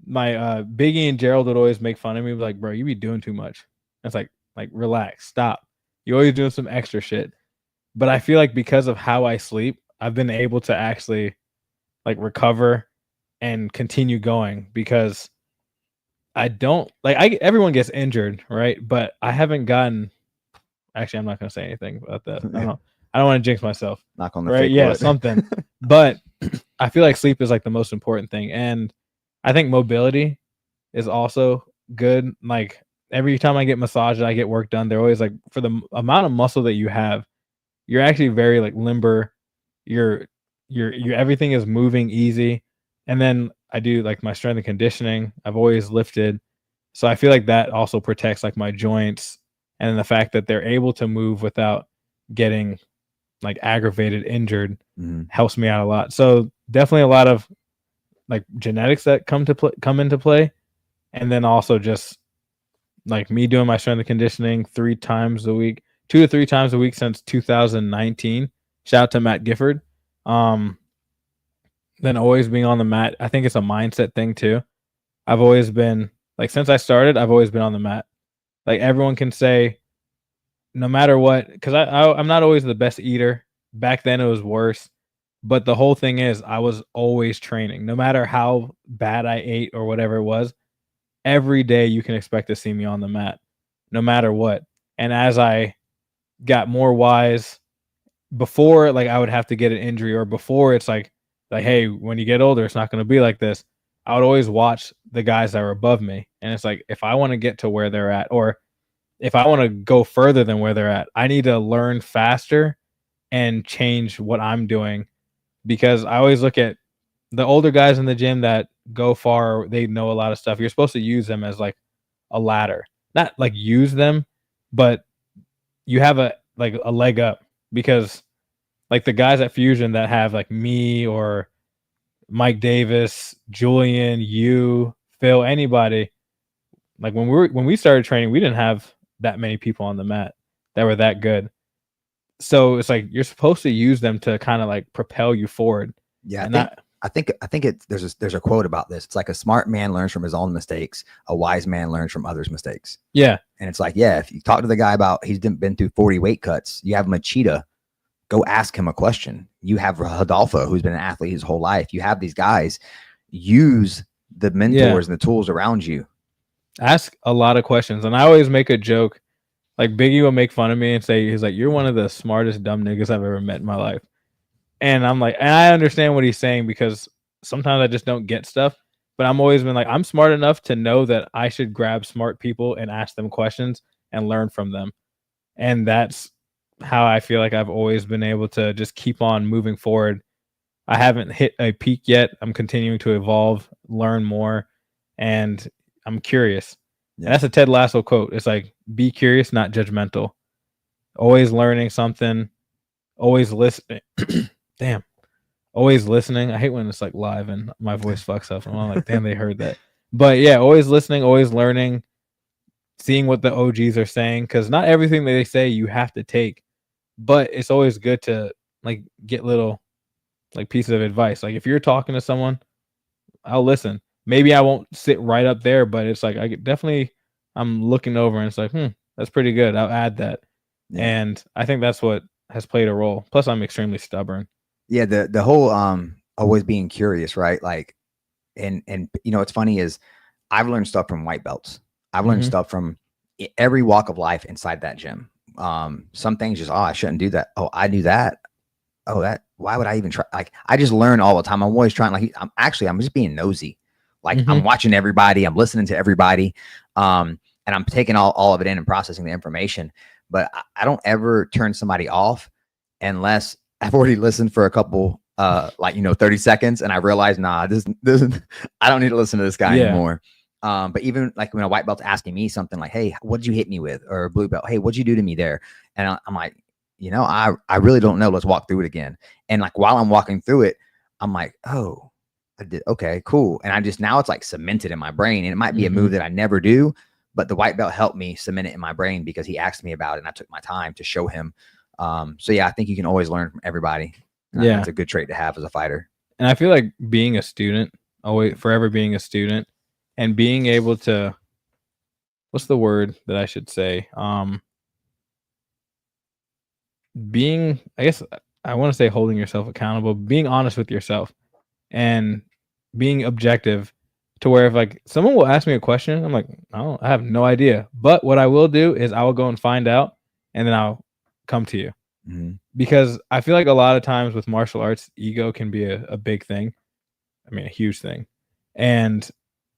[SPEAKER 3] my Biggie and Gerald would always make fun of me, like, bro, you be doing too much. It's like relax, stop. You're always doing some extra shit. But I feel like because of how I sleep, I've been able to actually like recover and continue going, because I don't like everyone gets injured, right? But I haven't gotten. Actually, I'm not gonna say anything about that. I don't want to jinx myself.
[SPEAKER 1] Knock on the
[SPEAKER 3] right?
[SPEAKER 1] fake
[SPEAKER 3] Yeah,
[SPEAKER 1] wood.
[SPEAKER 3] something. But I feel like sleep is like the most important thing, and I think mobility is also good. Like every time I get massaged, I get work done, they're always like, for the amount of muscle that you have, you're actually very like limber. Your everything is moving easy. And then I do like my strength and conditioning. I've always lifted, so I feel like that also protects like my joints, and the fact that they're able to move without getting like aggravated, injured, helps me out a lot. So definitely a lot of like genetics that come into play, and then also just like me doing my strength and conditioning 3 times a week, 2 to 3 times a week since 2019. Shout out to Matt Gifford. Then always being on the mat. I think it's a mindset thing too. I've always been like, since I started, I've always been on the mat. Like everyone can say, no matter what, because I'm not always the best eater. Back then it was worse. But the whole thing is I was always training. No matter how bad I ate or whatever it was, every day you can expect to see me on the mat, no matter what. And as I got more wise, before like I would have to get an injury, or before it's like, hey, when you get older, it's not going to be like this. I would always watch the guys that were above me. And it's like, if I want to get to where they're at, or if I want to go further than where they're at, I need to learn faster and change what I'm doing. Because I always look at the older guys in the gym that go far, they know a lot of stuff. You're supposed to use them as like a ladder, not like use them, but you have a leg up, because like the guys at Fusion that have like me or Mike Davis, Julian, you, Phil, anybody, like when we started training, we didn't have that many people on the mat that were that good. So it's like you're supposed to use them to kind of like propel you forward.
[SPEAKER 1] Yeah, I think there's a quote about this. It's like, a smart man learns from his own mistakes. A wise man learns from others' mistakes.
[SPEAKER 3] Yeah.
[SPEAKER 1] And it's like, yeah, if you talk to the guy about he's been through 40 weight cuts, you have him a cheetah, go ask him a question. You have Rodolfo, who's been an athlete his whole life. You have these guys. Use the mentors and the tools around you.
[SPEAKER 3] Ask a lot of questions. And I always make a joke. Like Biggie will make fun of me and say, he's like, you're one of the smartest dumb niggas I've ever met in my life. And I'm like, and I understand what he's saying because sometimes I just don't get stuff. But I'm always been like, I'm smart enough to know that I should grab smart people and ask them questions and learn from them. And that's how I feel like I've always been able to just keep on moving forward. I haven't hit a peak yet. I'm continuing to evolve, learn more, and I'm curious. Yeah. And that's a Ted Lasso quote. It's like, be curious, not judgmental. Always learning something, always listening. Damn. Always listening. I hate when it's like live and my voice fucks up. I'm like, damn, they heard that. But yeah, always listening, always learning, seeing what the OGs are saying. Because not everything that they say you have to take. But it's always good to like get little like pieces of advice. Like if you're talking to someone, I'll listen. Maybe I won't sit right up there, but it's like I'm looking over and it's like, that's pretty good. I'll add that. Yeah. And I think that's what has played a role. Plus I'm extremely stubborn.
[SPEAKER 1] Yeah, the whole always being curious, right? Like and you know what's funny is I've learned stuff from white belts. I've learned stuff from every walk of life inside that gym. Some things just, I shouldn't do that. Oh, I do that. Oh, why would I even try? Like, I just learn all the time. I'm always trying, like, I'm just being nosy. Like I'm watching everybody, I'm listening to everybody. And I'm taking all of it in and processing the information, but I don't ever turn somebody off unless I've already listened for a couple, 30 seconds. And I realize, this I don't need to listen to this guy anymore. But even like when a white belt's asking me something like, hey, what'd you hit me with? Or a blue belt, hey, what'd you do to me there? And I'm like, I really don't know. Let's walk through it again. And like, while I'm walking through it, I'm like, oh, I did. Okay, cool. And now it's like cemented in my brain, and it might be a move that I never do, but the white belt helped me cement it in my brain because he asked me about it and I took my time to show him. So yeah, I think you can always learn from everybody. It's a good trait to have as a fighter.
[SPEAKER 3] And I feel like being a student, forever being a student, and being able to, what's the word that I should say? Being, I guess I want to say holding yourself accountable, being honest with yourself and being objective to where if like someone will ask me a question, I'm like, I have no idea. But what I will do is I will go and find out and then I'll come to you. Because I feel like a lot of times with martial arts, ego can be a big thing. I mean, a huge thing. And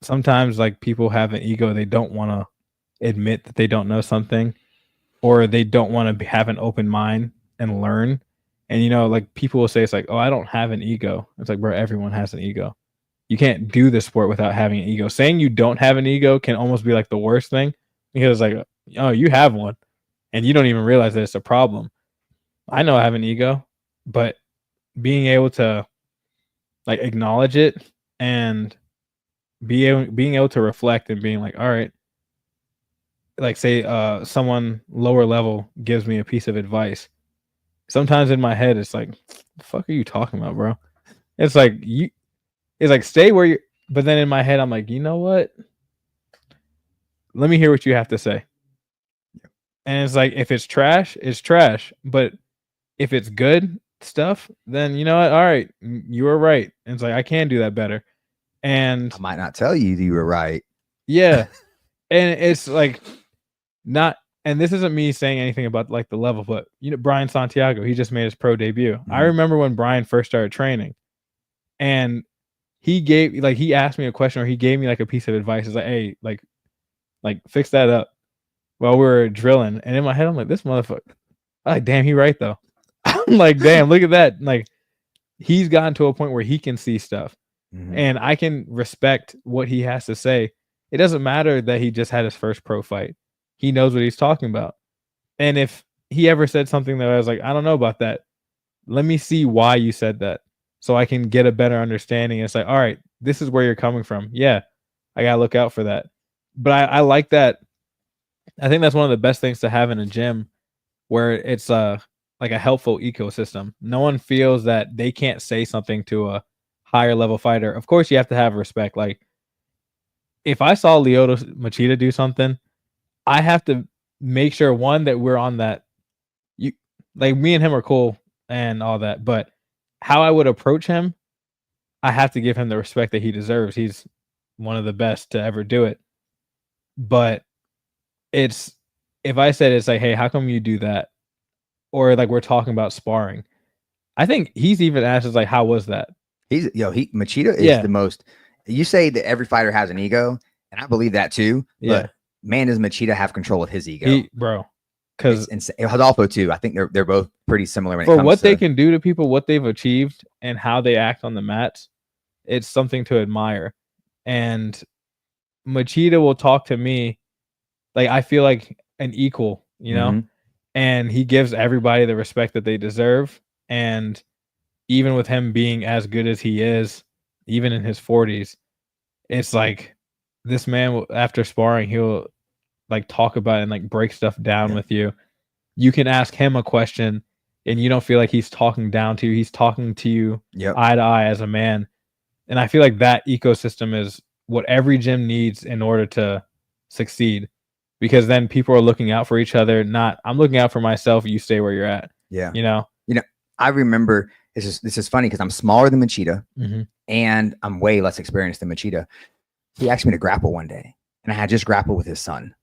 [SPEAKER 3] sometimes like people have an ego. They don't want to admit that they don't know something, or they don't want to have an open mind and learn. And, like people will say, it's like, oh, I don't have an ego. It's like, bro, everyone has an ego. You can't do this sport without having an ego. Saying you don't have an ego can almost be like the worst thing, because like, oh, you have one and you don't even realize that it's a problem. I know I have an ego, but being able to like acknowledge it and being able to reflect and being like, all right, like say someone lower level gives me a piece of advice. Sometimes in my head, it's like, the fuck are you talking about, bro? It's like stay where you're, but then in my head, I'm like, you know what? Let me hear what you have to say. And it's like, if it's trash, it's trash. But if it's good stuff, then you know what? All right, you were right. And it's like, I can do that better. And
[SPEAKER 1] I might not tell you were right.
[SPEAKER 3] Yeah. And it's like not, and this isn't me saying anything about like the level, but Brian Santiago, he just made his pro debut. I remember when Brian first started training, and he asked me a question, or he gave me like a piece of advice. It's like, hey, like fix that up while we're drilling. And in my head, I'm like, this motherfucker. I'm like, damn, he right though. I'm like, damn, look at that. Like, he's gotten to a point where he can see stuff, and I can respect what he has to say. It doesn't matter that he just had his first pro fight. He knows what he's talking about. And if he ever said something that I was like, I don't know about that, let me see why you said that so I can get a better understanding. It's like, all right, this is where you're coming from. Yeah, I got to look out for that. But I like that. I think that's one of the best things to have in a gym, where it's like a helpful ecosystem. No one feels that they can't say something to a higher level fighter. Of course, you have to have respect. Like, if I saw Lyoto Machida do something, I have to make sure, one, that we're on that. Like, me and him are cool and all that, but how I would approach him, I have to give him the respect that he deserves. He's one of the best to ever do it. But it's if I said it's like, hey, how come you do that? Or like we're talking about sparring. I think he's even asked us like, how was that?
[SPEAKER 1] Machida is
[SPEAKER 3] Yeah.
[SPEAKER 1] the most. You say that every fighter has an ego, and I believe that too.
[SPEAKER 3] Yeah.
[SPEAKER 1] But man, does Machida have control of his ego?
[SPEAKER 3] Because
[SPEAKER 1] Rodolfo too. I think they're both pretty similar when it
[SPEAKER 3] for
[SPEAKER 1] comes
[SPEAKER 3] what
[SPEAKER 1] to
[SPEAKER 3] they can do to people, what they've achieved, and how they act on the mats, it's something to admire. And Machida will talk to me like I feel like an equal, you know,
[SPEAKER 1] Mhm.
[SPEAKER 3] and he gives everybody the respect that they deserve. And even with him being as good as he is, even in his 40s, it's like this man after sparring, he'll like talk about it and like break stuff down with you. You can ask him a question and you don't feel like he's talking down to you. He's talking to you eye to eye as a man. And I feel like that ecosystem is what every gym needs in order to succeed. Because then people are looking out for each other. Not I'm looking out for myself. You stay where you're at.
[SPEAKER 1] Yeah.
[SPEAKER 3] You know.
[SPEAKER 1] I remember this is funny because I'm smaller than Machida and I'm way less experienced than Machida. He asked me to grapple one day, and I had just grappled with his son.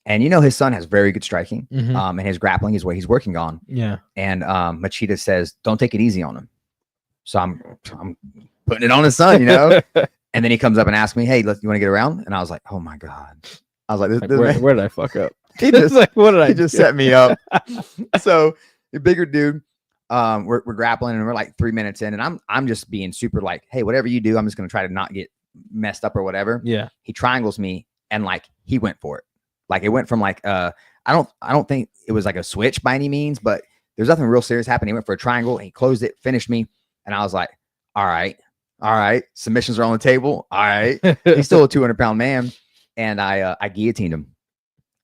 [SPEAKER 1] And his son has very good striking. And his grappling is what he's working on.
[SPEAKER 3] Yeah.
[SPEAKER 1] And Machida says, "Don't take it easy on him." So I'm putting it on his son, And then he comes up and asks me, "Hey, you want to get around?" And I was like, "Oh my god!" I was like,
[SPEAKER 3] where did I fuck up?"
[SPEAKER 1] He just
[SPEAKER 3] like, what did I?
[SPEAKER 1] He just set me up. So the bigger dude, we're grappling and we're like 3 minutes in, and I'm just being super like, "Hey, whatever you do, I'm just gonna try to not get messed up or whatever."
[SPEAKER 3] Yeah.
[SPEAKER 1] He triangles me and like he went for it. Like it went from like I don't think it was like a switch by any means, but there's nothing real serious happening. He went for a triangle and he closed it, finished me, and I was like, all right. Submissions are on the table. All right. He's still a 200-pound man. And I guillotined him.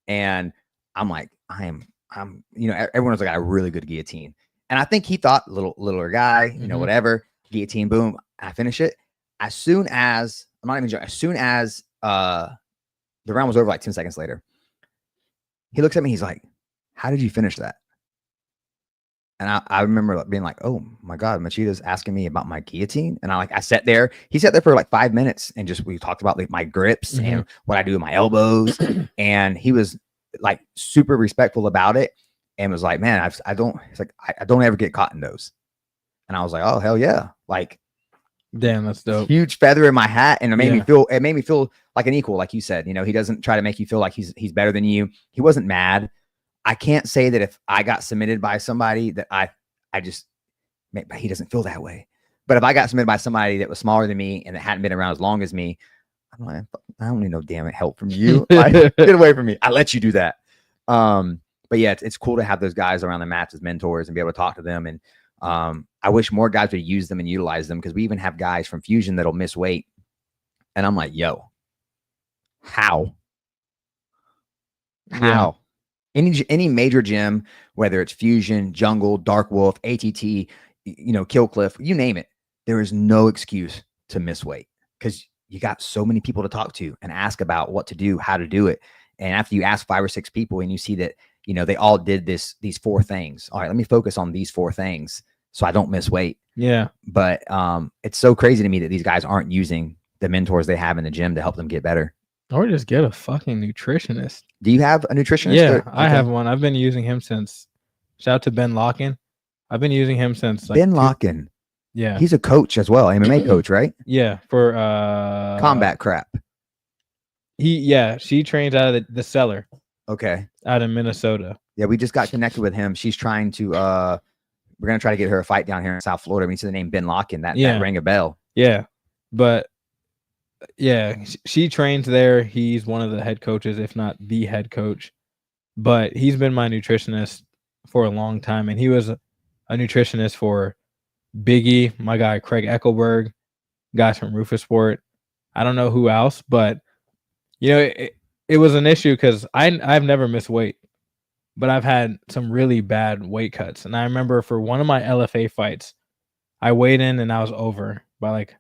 [SPEAKER 1] And I'm like, I'm everyone's like, I got a really good guillotine. And I think he thought littler guy, whatever, guillotine, boom. I finish it. As soon as the round was over, like 10 seconds later, he looks at me. He's like, how did you finish that? And I remember being like, oh my God, Machida's asking me about my guillotine. And I sat there. He sat there for like 5 minutes and we talked about like my grips and what I do with my elbows. And he was like super respectful about it and was like, man, I don't ever get caught in those. And I was like, oh, hell yeah. Like,
[SPEAKER 3] damn, that's dope.
[SPEAKER 1] Huge feather in my hat. And it made me feel like an equal, like you said. He doesn't try to make you feel like he's better than you. He wasn't mad. I can't say that if I got submitted by somebody that he doesn't feel that way. But if I got submitted by somebody that was smaller than me and that hadn't been around as long as me, I'm like, I don't need no damn help from you. Like, get away from me. I let you do that. But yeah, it's cool to have those guys around the mats as mentors and be able to talk to them. And I wish more guys would use them and utilize them, because we even have guys from Fusion that'll miss weight. And I'm like, yo, how?
[SPEAKER 3] Yeah.
[SPEAKER 1] Any major gym, whether it's Fusion, Jungle, Dark Wolf, ATT, Killcliff, you name it, there is no excuse to miss weight, because you got so many people to talk to and ask about what to do, how to do it. And after you ask 5 or 6 people and you see that, they all did these 4 things. All right, let me focus on these 4 things so I don't miss weight.
[SPEAKER 3] Yeah.
[SPEAKER 1] But it's so crazy to me that these guys aren't using the mentors they have in the gym to help them get better.
[SPEAKER 3] Or just get a fucking nutritionist.
[SPEAKER 1] Do you have a nutritionist?
[SPEAKER 3] Yeah, I have one. I've been using him since. Shout out to Ben Locken. I've been using him since.
[SPEAKER 1] Ben Locken.
[SPEAKER 3] Yeah.
[SPEAKER 1] He's a coach as well, MMA coach, right?
[SPEAKER 3] Yeah, for
[SPEAKER 1] combat crap.
[SPEAKER 3] She trains out of the cellar.
[SPEAKER 1] Okay.
[SPEAKER 3] Out in Minnesota.
[SPEAKER 1] Yeah, we just got connected with him. She's trying to we're gonna try to get her a fight down here in South Florida. We see the name Ben Locken. That rang a bell.
[SPEAKER 3] Yeah. But yeah, she trains there. He's one of the head coaches, if not the head coach. But he's been my nutritionist for a long time. And he was a nutritionist for Biggie, my guy Craig Eckelberg, guys from Rufus Sport. I don't know who else, but it was an issue because I've never missed weight, but I've had some really bad weight cuts. And I remember for one of my LFA fights, I weighed in and I was over by like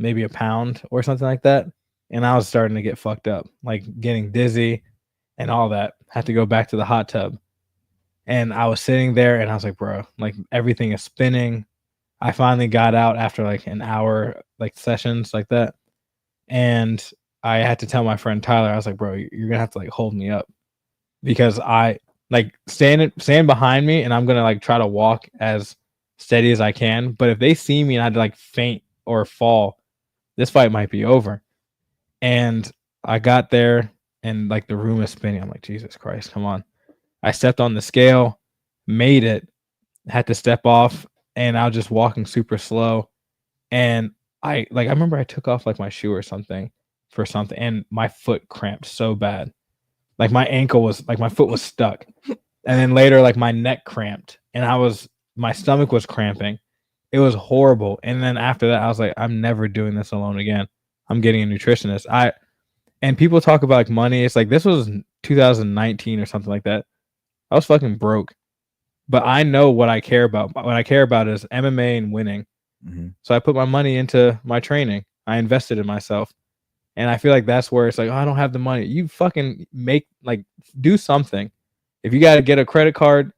[SPEAKER 3] maybe a pound or something like that. And I was starting to get fucked up, like getting dizzy and all that. Had to go back to the hot tub. And I was sitting there and I was like, bro, like everything is spinning. I finally got out after like an hour, like sessions like that. And I had to tell my friend Tyler, I was like, bro, you're gonna have to like hold me up because I like stand behind me and I'm gonna like try to walk as steady as I can. But if they see me and I had to like faint or fall, this fight might be over. And I got there and like the room is spinning. I'm like, Jesus Christ, come on. I stepped on the scale, made it, had to step off, and I was just walking super slow. And I remember I took off like my shoe or something for something, and my foot cramped so bad. Like my ankle was like my foot was stuck. And then later, like my neck cramped and my stomach was cramping. It was horrible. And then after that, I was like, I'm never doing this alone again. I'm getting a nutritionist. And people talk about like money. It's like this was 2019 or something like that. I was fucking broke. But I know what I care about. What I care about is MMA and winning.
[SPEAKER 1] Mm-hmm.
[SPEAKER 3] So I put my money into my training. I invested in myself. And I feel like that's where it's like, oh, I don't have the money. You fucking do something. If you got to get a credit card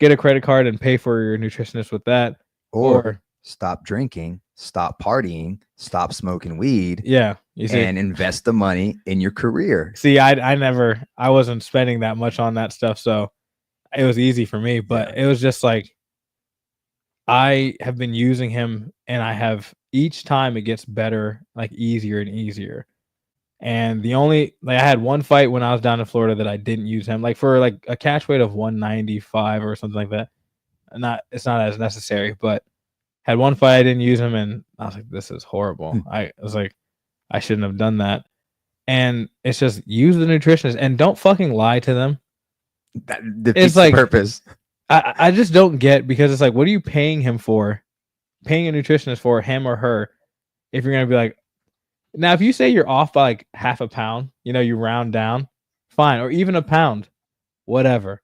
[SPEAKER 3] and pay for your nutritionist with that.
[SPEAKER 1] Or stop drinking, stop partying, stop smoking weed.
[SPEAKER 3] Yeah. You see,
[SPEAKER 1] and invest the money in your career.
[SPEAKER 3] See, I wasn't spending that much on that stuff. So it was easy for me, but It was just like, I have been using him and I have each time it gets better, like easier and easier. And I had one fight when I was down in Florida that I didn't use him, like for like a catch weight of 195 or something like that. It's not as necessary, but had one fight I didn't use him, and I was like, this is horrible. I was like, I shouldn't have done that. And it's just use the nutritionist and don't fucking lie to them.
[SPEAKER 1] That defeats the purpose.
[SPEAKER 3] I just don't get, because it's like, what are you paying him for? Paying a nutritionist for, him or her, if you're gonna be like, now if you say you're off by like half a pound, you round down, fine, or even a pound, whatever.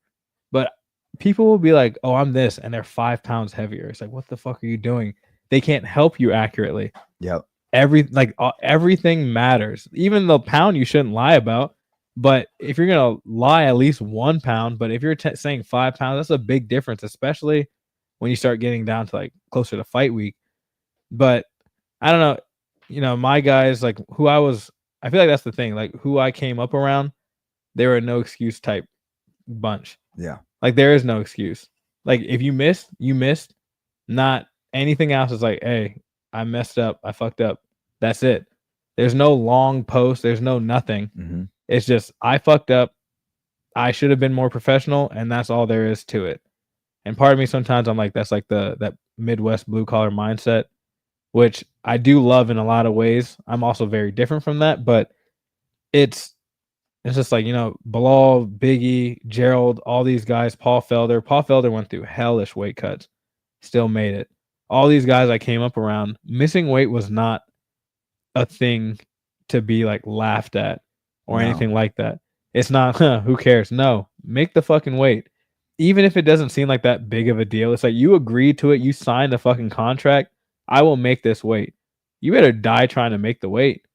[SPEAKER 3] But people will be like, oh, I'm this, and they're 5 pounds heavier. It's like, what the fuck are you doing? They can't help you accurately.
[SPEAKER 1] Yep.
[SPEAKER 3] Everything matters. Even the pound you shouldn't lie about. But if you're gonna lie at least 1 pound, but if you're saying 5 pounds, that's a big difference, especially when you start getting down to like closer to fight week. But I don't know, my guys, like I feel like that's the thing, like who I came up around, they were a no excuse type bunch.
[SPEAKER 1] Yeah.
[SPEAKER 3] Like there is no excuse. Like if you missed, you missed. Not anything else is like, hey, I messed up, I fucked up. That's it. There's no long post. There's no nothing.
[SPEAKER 1] Mm-hmm.
[SPEAKER 3] It's just, I fucked up. I should have been more professional, and that's all there is to it. And part of me sometimes I'm like, that's like that Midwest blue collar mindset, which I do love in a lot of ways. I'm also very different from that, but it's just like, Bilal, Biggie, Gerald, all these guys, Paul Felder. Paul Felder went through hellish weight cuts, still made it. All these guys I came up around, missing weight was not a thing to be like laughed at or anything like that. It's not, who cares? No, make the fucking weight. Even if it doesn't seem like that big of a deal, it's like you agreed to it. You signed the fucking contract. I will make this weight. You better die trying to make the weight.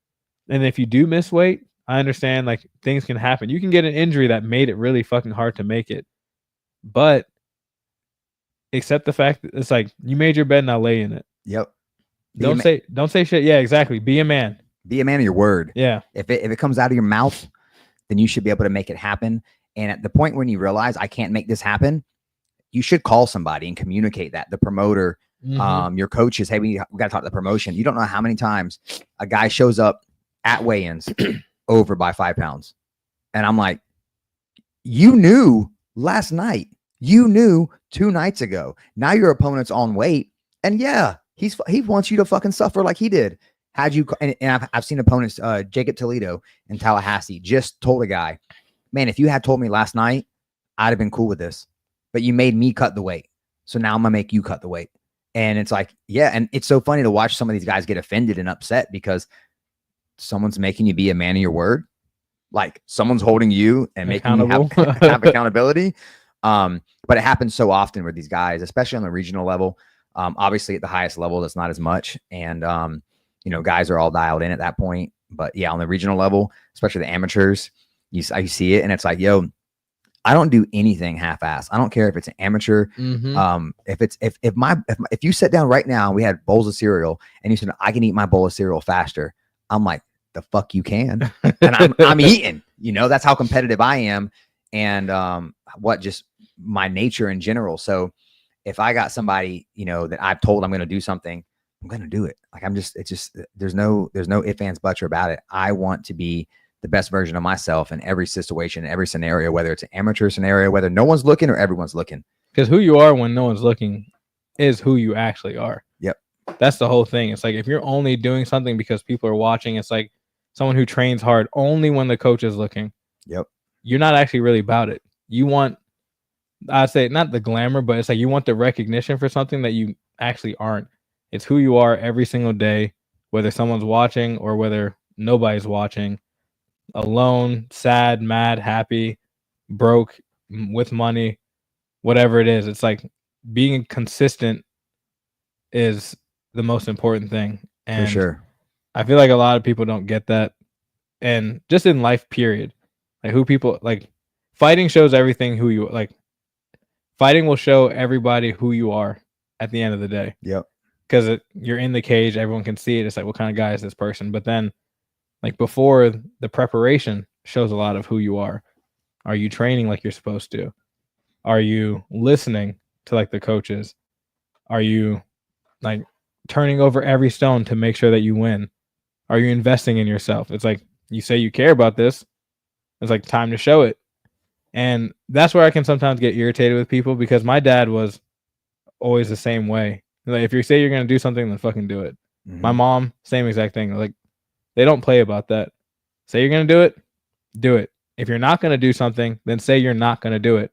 [SPEAKER 3] And if you do miss weight, I understand like things can happen. You can get an injury that made it really fucking hard to make it. But accept the fact that it's like you made your bed, now lay in it.
[SPEAKER 1] Yep.
[SPEAKER 3] Don't say shit. Yeah, exactly. Be a man.
[SPEAKER 1] Be a man of your word.
[SPEAKER 3] Yeah.
[SPEAKER 1] If it comes out of your mouth, then you should be able to make it happen. And at the point when you realize I can't make this happen, you should call somebody and communicate that. The promoter, your coaches, hey, we got to talk to the promotion. You don't know how many times a guy shows up at weigh-ins over by 5 pounds. And I'm like, you knew last night, you knew 2 nights ago. Now your opponent's on weight. And yeah, he wants you to fucking suffer like he did. Had you, and I've seen opponents, Jacob Toledo in Tallahassee just told a guy, man, if you had told me last night, I'd have been cool with this, but you made me cut the weight. So now I'm gonna make you cut the weight. And it's like, yeah. And it's so funny to watch some of these guys get offended and upset because someone's making you be a man of your word. Like someone's holding you and making you have accountability. But it happens so often with these guys, especially on the regional level. Obviously at the highest level, that's not as much. And, guys are all dialed in at that point. But yeah, on the regional level, especially the amateurs, you see it. And it's like, yo, I don't do anything half-ass. I don't care if it's an amateur.
[SPEAKER 3] Mhm.
[SPEAKER 1] If you sit down right now and we had bowls of cereal and you said I can eat my bowl of cereal faster, I'm like, the fuck you can. And I'm eating, that's how competitive I am. And just my nature in general. So if I got somebody, that I've told I'm going to do something, I'm going to do it. Like there's no ifs, ands, buts about it. I want to be the best version of myself in every situation, every scenario, whether it's an amateur scenario, whether no one's looking or everyone's looking.
[SPEAKER 3] Because who you are when no one's looking is who you actually are.
[SPEAKER 1] Yep.
[SPEAKER 3] That's the whole thing. It's like if you're only doing something because people are watching, it's like someone who trains hard only when the coach is looking.
[SPEAKER 1] Yep.
[SPEAKER 3] You're not actually really about it. You want, I'd say not the glamour, but it's like you want the recognition for something that you actually aren't. It's who you are every single day, whether someone's watching or whether nobody's watching. Alone, sad, mad, happy, broke, with money, whatever it is. It's like being consistent is the most important thing. And
[SPEAKER 1] for sure.
[SPEAKER 3] I feel like a lot of people don't get that. And just in life, period. Like who people like fighting shows everything who you like. Fighting will show everybody who you are at the end of the day.
[SPEAKER 1] Yep.
[SPEAKER 3] Because you're in the cage, everyone can see it. It's like, what kind of guy is this person? But then, like before, the preparation shows a lot of who you are. Are you training like you're supposed to? Are you listening to like the coaches? Are you like turning over every stone to make sure that you win? Are you investing in yourself? It's like you say you care about this. It's like time to show it. And that's where I can sometimes get irritated with people because my dad was always the same way. Like if you say you're going to do something, then fucking do it.
[SPEAKER 1] Mm-hmm.
[SPEAKER 3] My mom, same exact thing. Like they don't play about that. Say you're going to do it, do it. If you're not going to do something, then say you're not going to do it.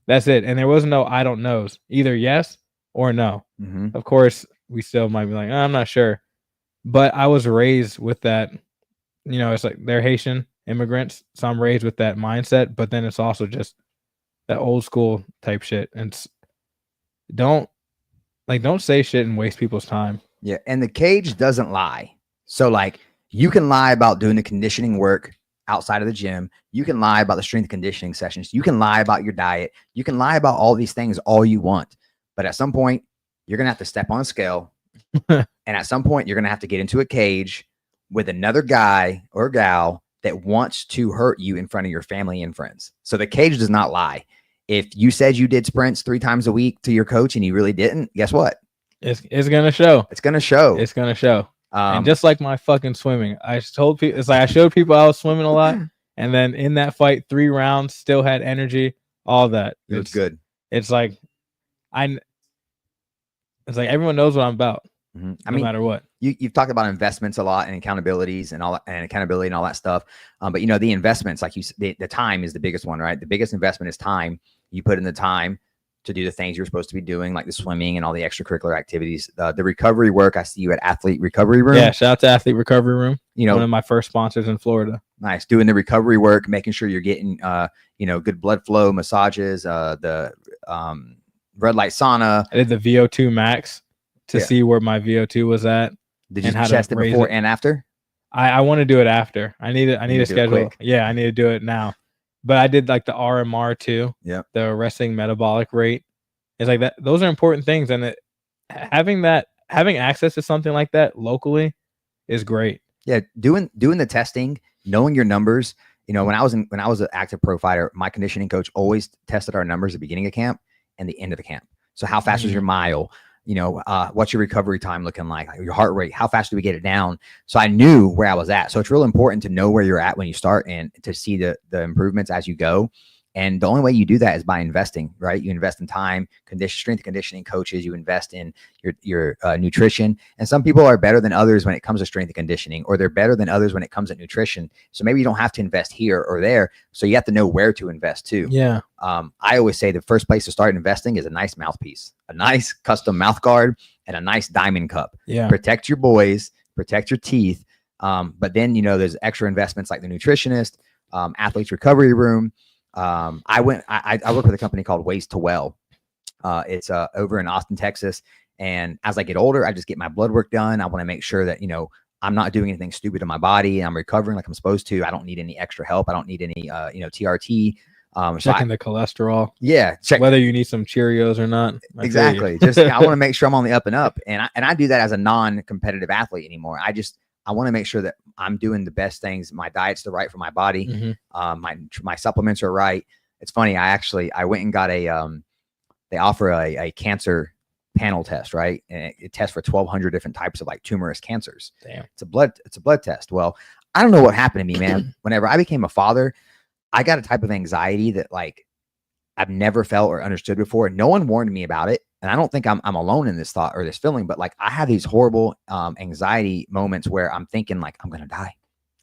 [SPEAKER 3] That's it. And there was no I don't knows. Either yes or no.
[SPEAKER 1] Mm-hmm.
[SPEAKER 3] Of course, we still might be like, I'm not sure. But I was raised with that. It's like they're Haitian immigrants. So I'm raised with that mindset. But then it's also just that old school type shit. And don't say shit and waste people's time.
[SPEAKER 1] Yeah. And the cage doesn't lie. So like you can lie about doing the conditioning work outside of the gym. You can lie about the strength conditioning sessions. You can lie about your diet. You can lie about all these things all you want. But at some point, you're going to have to step on a scale. And at some point, you're going to have to get into a cage with another guy or gal that wants to hurt you in front of your family and friends. So the cage does not lie. If you said you did sprints 3 times a week to your coach and you really didn't, guess what?
[SPEAKER 3] It's going to show.
[SPEAKER 1] It's going to show.
[SPEAKER 3] It's going to show. And just like my fucking swimming, I told people, it's like I showed people I was swimming a lot. And then in that fight, 3 rounds, still had energy, all that.
[SPEAKER 1] It was good.
[SPEAKER 3] It's like, it's like everyone knows what I'm about.
[SPEAKER 1] Mm-hmm.
[SPEAKER 3] No matter what.
[SPEAKER 1] You've talked about investments a lot and accountabilities and all that, and accountability and all that stuff. But the investments, like the time is the biggest one, right? The biggest investment is time. You put in the time to do the things you're supposed to be doing, like the swimming and all the extracurricular activities. The recovery work, I see you at Athlete Recovery Room.
[SPEAKER 3] Yeah, shout out to Athlete Recovery Room. One of my first sponsors in Florida.
[SPEAKER 1] Nice. Doing the recovery work, making sure you're getting, good blood flow, massages, the red light sauna.
[SPEAKER 3] I did the VO2 max to see where my VO2 was at.
[SPEAKER 1] Did you test it before and after?
[SPEAKER 3] I want to do it after. I need a schedule. Yeah, I need to do it now. But I did like the RMR too.
[SPEAKER 1] Yeah.
[SPEAKER 3] The resting metabolic rate. It's like that. Those are important things. And having access to something like that locally is great.
[SPEAKER 1] Yeah. Doing the testing, knowing your numbers. When I was an active pro fighter, my conditioning coach always tested our numbers at the beginning of camp and the end of the camp. So how fast is your mile? What's your recovery time looking like your heart rate? How fast do we get it down? So I knew where I was at. So it's real important to know where you're at when you start and to see the improvements as you go. And the only way you do that is by investing, right? You invest in time, strength conditioning coaches, you invest in your nutrition. And some people are better than others when it comes to strength and conditioning, or they're better than others when it comes to nutrition. So maybe you don't have to invest here or there. So you have to know where to invest too.
[SPEAKER 3] Yeah.
[SPEAKER 1] I always say the first place to start investing is a nice mouthpiece, a nice custom mouth guard, and a nice diamond cup.
[SPEAKER 3] Yeah.
[SPEAKER 1] Protect your boys, protect your teeth. But then, there's extra investments like the nutritionist, Athletes Recovery Room. I work with a company called Ways to Well. It's over in Austin, Texas. And as I get older, I just get my blood work done. I want to make sure that, I'm not doing anything stupid to my body and I'm recovering like I'm supposed to. I don't need any extra help. I don't need any, TRT. So
[SPEAKER 3] Checking the cholesterol,
[SPEAKER 1] check
[SPEAKER 3] whether you need some Cheerios or not. I feel you.
[SPEAKER 1] exactly. Just I want to make sure I'm on the up and up, and I do that as a non-competitive athlete anymore. I want to make sure that I'm doing the best things. My diet's the right for my body. My supplements are right. It's funny. I went and got they offer a cancer panel test, right? And it tests for 1,200 different types of like tumorous cancers.
[SPEAKER 3] Damn.
[SPEAKER 1] It's a blood test. Well, I don't know what happened to me, man. Whenever I became a father, I got a type of anxiety that like I've never felt or understood before. No one warned me about it. And I don't think I'm alone in this thought or this feeling, but like I have these horrible anxiety moments where I'm thinking like I'm going to die.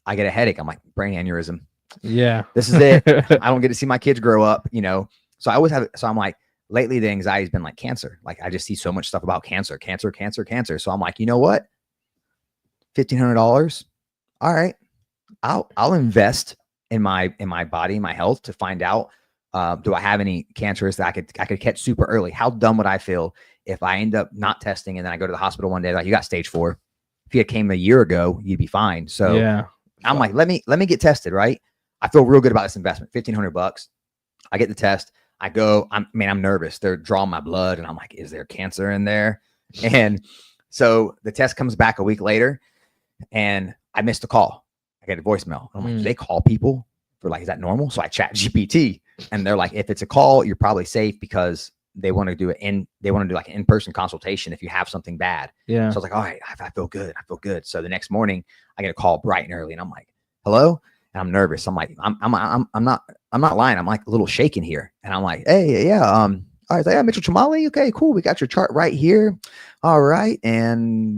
[SPEAKER 1] I get a headache. I'm like brain aneurysm.
[SPEAKER 3] Yeah.
[SPEAKER 1] This is it. I don't get to see my kids grow up, you know? So I always have, so I'm like, lately the anxiety's been like cancer. Like I just see so much stuff about cancer. So I'm like, you know what? $1,500. All right. I'll invest in my body, my health to find out, do I have any cancers that I could catch super early? How dumb would I feel if I end up not testing and then I go to the hospital one day, like you got stage 4. If you had came a year ago, you'd be fine. So
[SPEAKER 3] yeah,
[SPEAKER 1] I'm like, let me get tested. Right. I feel real good about this investment. $1,500. I get the test. I go, I'm nervous. They're drawing my blood and I'm like, is there cancer in there? And so the test comes back a week later and I missed a call. I get a voicemail. I'm like, do they call people for like, is that normal? So I chat GPT and they're like, if it's a call, you're probably safe because they want to do like an in-person consultation if you have something bad.
[SPEAKER 3] Yeah.
[SPEAKER 1] So I was like, all right, I feel good. So the next morning I get a call bright and early and I'm like, hello? And I'm nervous. I'm like, I'm not lying. I'm like a little shaken here. And I'm like, hey, yeah. All right. Yeah, Mitchell Chamale. Okay, cool. We got your chart right here. All right. And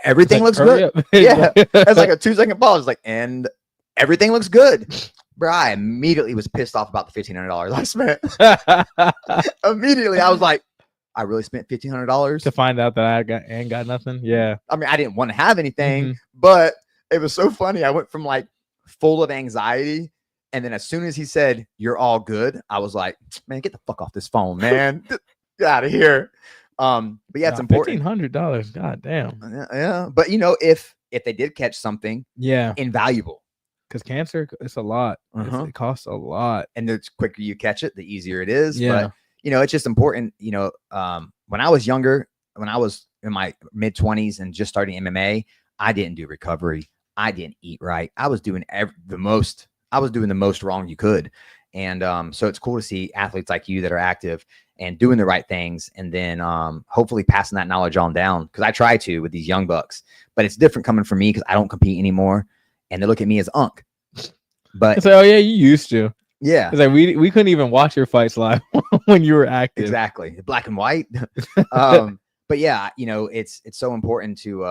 [SPEAKER 1] everything looks good. Yeah. It's like a 2-second pause. It's like, and everything looks good. Bro, I immediately was pissed off about the $1,500 I spent. Immediately, I was like, I really spent $1,500
[SPEAKER 3] to find out that I ain't got nothing. Yeah.
[SPEAKER 1] I mean, I didn't want to have anything, but it was so funny. I went from like full of anxiety. And then as soon as he said, you're all good, I was like, man, get the fuck off this phone, man. Get out of here. But yeah, it's important.
[SPEAKER 3] $1,500. God damn.
[SPEAKER 1] Yeah. But you know, if they did catch something invaluable.
[SPEAKER 3] Because cancer, it's a lot. It costs a lot.
[SPEAKER 1] And the quicker you catch it, the easier it is.
[SPEAKER 3] Yeah.
[SPEAKER 1] But you know, it's just important, you know, when I was younger, when I was in my mid 20s and just starting MMA, I didn't do recovery. I didn't eat right. I was doing the most wrong you could. And so it's cool to see athletes like you that are active and doing the right things. And then hopefully passing that knowledge on down. Cause I try to with these young bucks, but it's different coming from me because I don't compete anymore. And they look at me as unk. But
[SPEAKER 3] it's like, oh yeah, you used to.
[SPEAKER 1] Yeah.
[SPEAKER 3] It's like we couldn't even watch your fights live when you were active.
[SPEAKER 1] Exactly. Black and white. But yeah, you know, it's so important to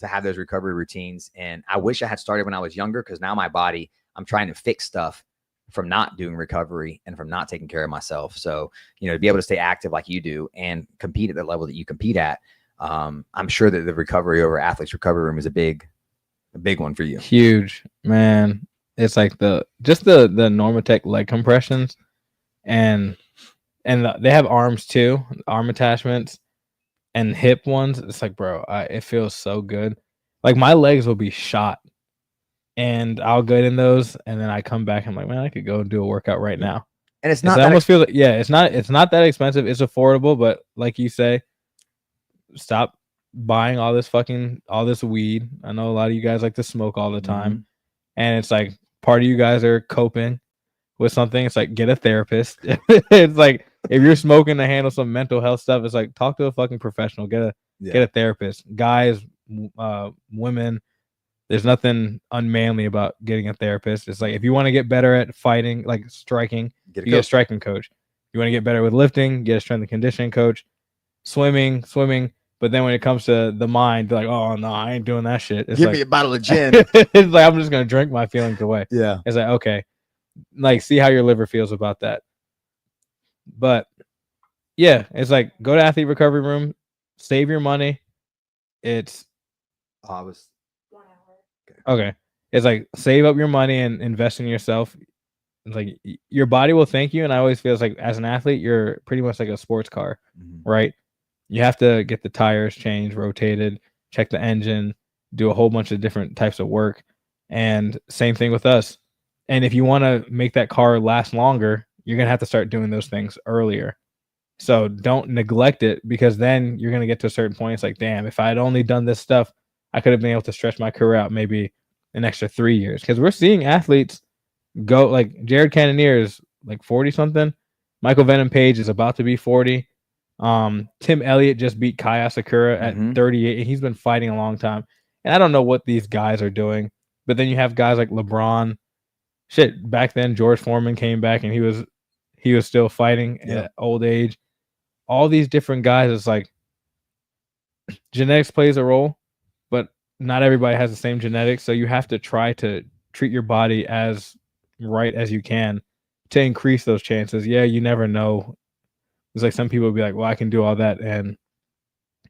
[SPEAKER 1] have those recovery routines. And I wish I had started when I was younger because now my body, I'm trying to fix stuff from not doing recovery and from not taking care of myself. So, you know, to be able to stay active like you do and compete at the level that you compete at, I'm sure that the recovery over athletes recovery room is a big one for you.
[SPEAKER 3] Huge, man. It's like the Normatec leg compressions and they have arms too, arm attachments. And hip ones, it's like, bro, it feels so good. Like my legs will be shot, and I'll get in those, and then I come back. I'm like, man, I could go and do a workout right now.
[SPEAKER 1] And it's not.
[SPEAKER 3] It almost feels like, it's not that expensive. It's affordable, but like you say, stop buying all this weed. I know a lot of you guys like to smoke all the time, and it's like part of you guys are coping with something. It's like get a therapist. It's like. If you're smoking to handle some mental health stuff, it's like talk to a fucking professional. Get a therapist. Guys, women, there's nothing unmanly about getting a therapist. It's like if you want to get better at fighting, like striking, get a striking coach. You want to get better with lifting, get a strength and conditioning coach. Swimming. But then when it comes to the mind, they're like, oh no, I ain't doing that shit. It's
[SPEAKER 1] Give me a bottle of gin.
[SPEAKER 3] It's like I'm just gonna drink my feelings away.
[SPEAKER 1] Yeah.
[SPEAKER 3] It's like okay, like see how your liver feels about that. But yeah, it's like go to athlete recovery room, save your money. It's
[SPEAKER 4] 1 hour.
[SPEAKER 3] okay. It's like save up your money and invest in yourself. It's like your body will thank you. And I always feel it's like as an athlete, you're pretty much like a sports car, right? You have to get the tires changed, rotated, check the engine, do a whole bunch of different types of work. And same thing with us. And if you want to make that car last longer, you're going to have to start doing those things earlier. So don't neglect it, because then you're going to get to a certain point. It's like, damn, if I had only done this stuff, I could have been able to stretch my career out maybe an extra 3 years. Because we're seeing athletes go, like Jared Cannonier is like 40 something. Michael Venom Page is about to be 40. Tim Elliott just beat Kai Asakura at 38, and he's been fighting a long time. And I don't know what these guys are doing, but then you have guys like LeBron. Shit, back then George Foreman came back and he was still fighting at old age. All these different guys, it's like genetics plays a role, but not everybody has the same genetics. So you have to try to treat your body as right as you can to increase those chances. Yeah, you never know. It's like some people will be like, well, I can do all that, and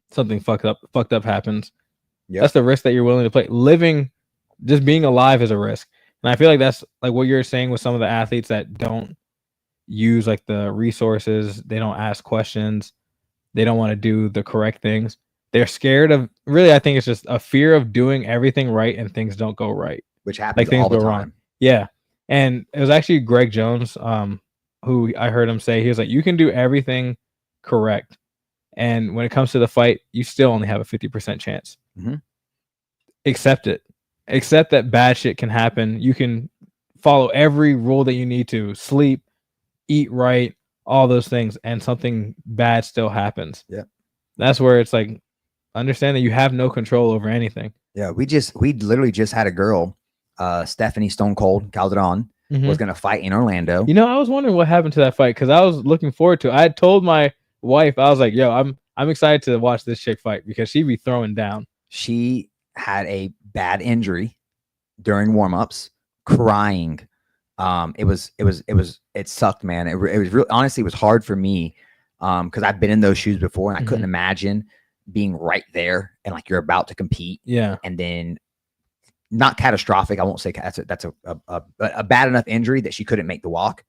[SPEAKER 3] something fucked up happens. Yep. That's the risk that you're willing to play. Living, just being alive is a risk. And I feel like that's like what you're saying with some of the athletes that don't use like the resources. They don't ask questions. They don't want to do the correct things. They're scared of, really, I think it's just a fear of doing everything right and things don't go right.
[SPEAKER 1] Which happens like all the time. Wrong.
[SPEAKER 3] Yeah. And it was actually Greg Jones, who I heard him say, he was like, you can do everything correct. And when it comes to the fight, you still only have a 50% chance. Accept it. Accept that bad shit can happen. You can follow every rule that you need to, sleep, eat right, all those things, and something bad still happens.
[SPEAKER 1] Yeah.
[SPEAKER 3] That's where it's like, understand that you have no control over anything.
[SPEAKER 1] Yeah. We literally just had a girl, Stephanie Stone Cold Calderon, was going to fight in Orlando.
[SPEAKER 3] You know, I was wondering what happened to that fight, because I was looking forward to it. I had told my wife, I was like, yo, I'm excited to watch this chick fight because she'd be throwing down.
[SPEAKER 1] She had a bad injury during warm-ups, crying. It sucked, man. It was really, honestly, it was hard for me because I've been in those shoes before, and I couldn't imagine being right there and like you're about to compete.
[SPEAKER 3] Yeah.
[SPEAKER 1] And then not catastrophic. I won't say that's a bad enough injury that she couldn't make the walk.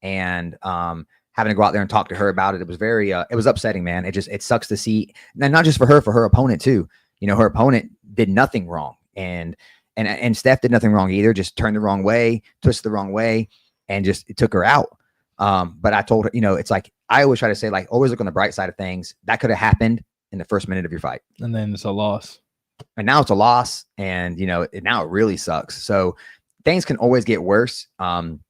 [SPEAKER 1] And having to go out there and talk to her about it, it was very it was upsetting, man. It sucks to see, and not just for her opponent too. You know, her opponent did nothing wrong, and Steph did nothing wrong either. Just turned the wrong way, twisted the wrong way, and just it took her out. But I told her, you know, it's like I always try to say, like, always look on the bright side of things. That could have happened in the first minute of your fight,
[SPEAKER 3] and then it's a loss.
[SPEAKER 1] And now it's a loss, and you know, now it really sucks. So things can always get worse. I'll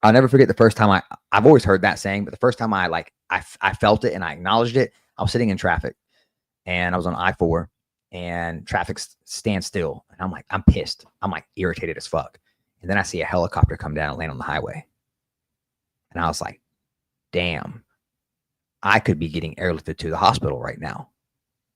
[SPEAKER 1] never forget the first time I've always heard that saying, but the first time I felt it and I acknowledged it, I was sitting in traffic, and I was on I-4. And traffic stands still. And I'm like, I'm pissed. I'm like irritated as fuck. And then I see a helicopter come down and land on the highway. And I was like, damn, I could be getting airlifted to the hospital right now.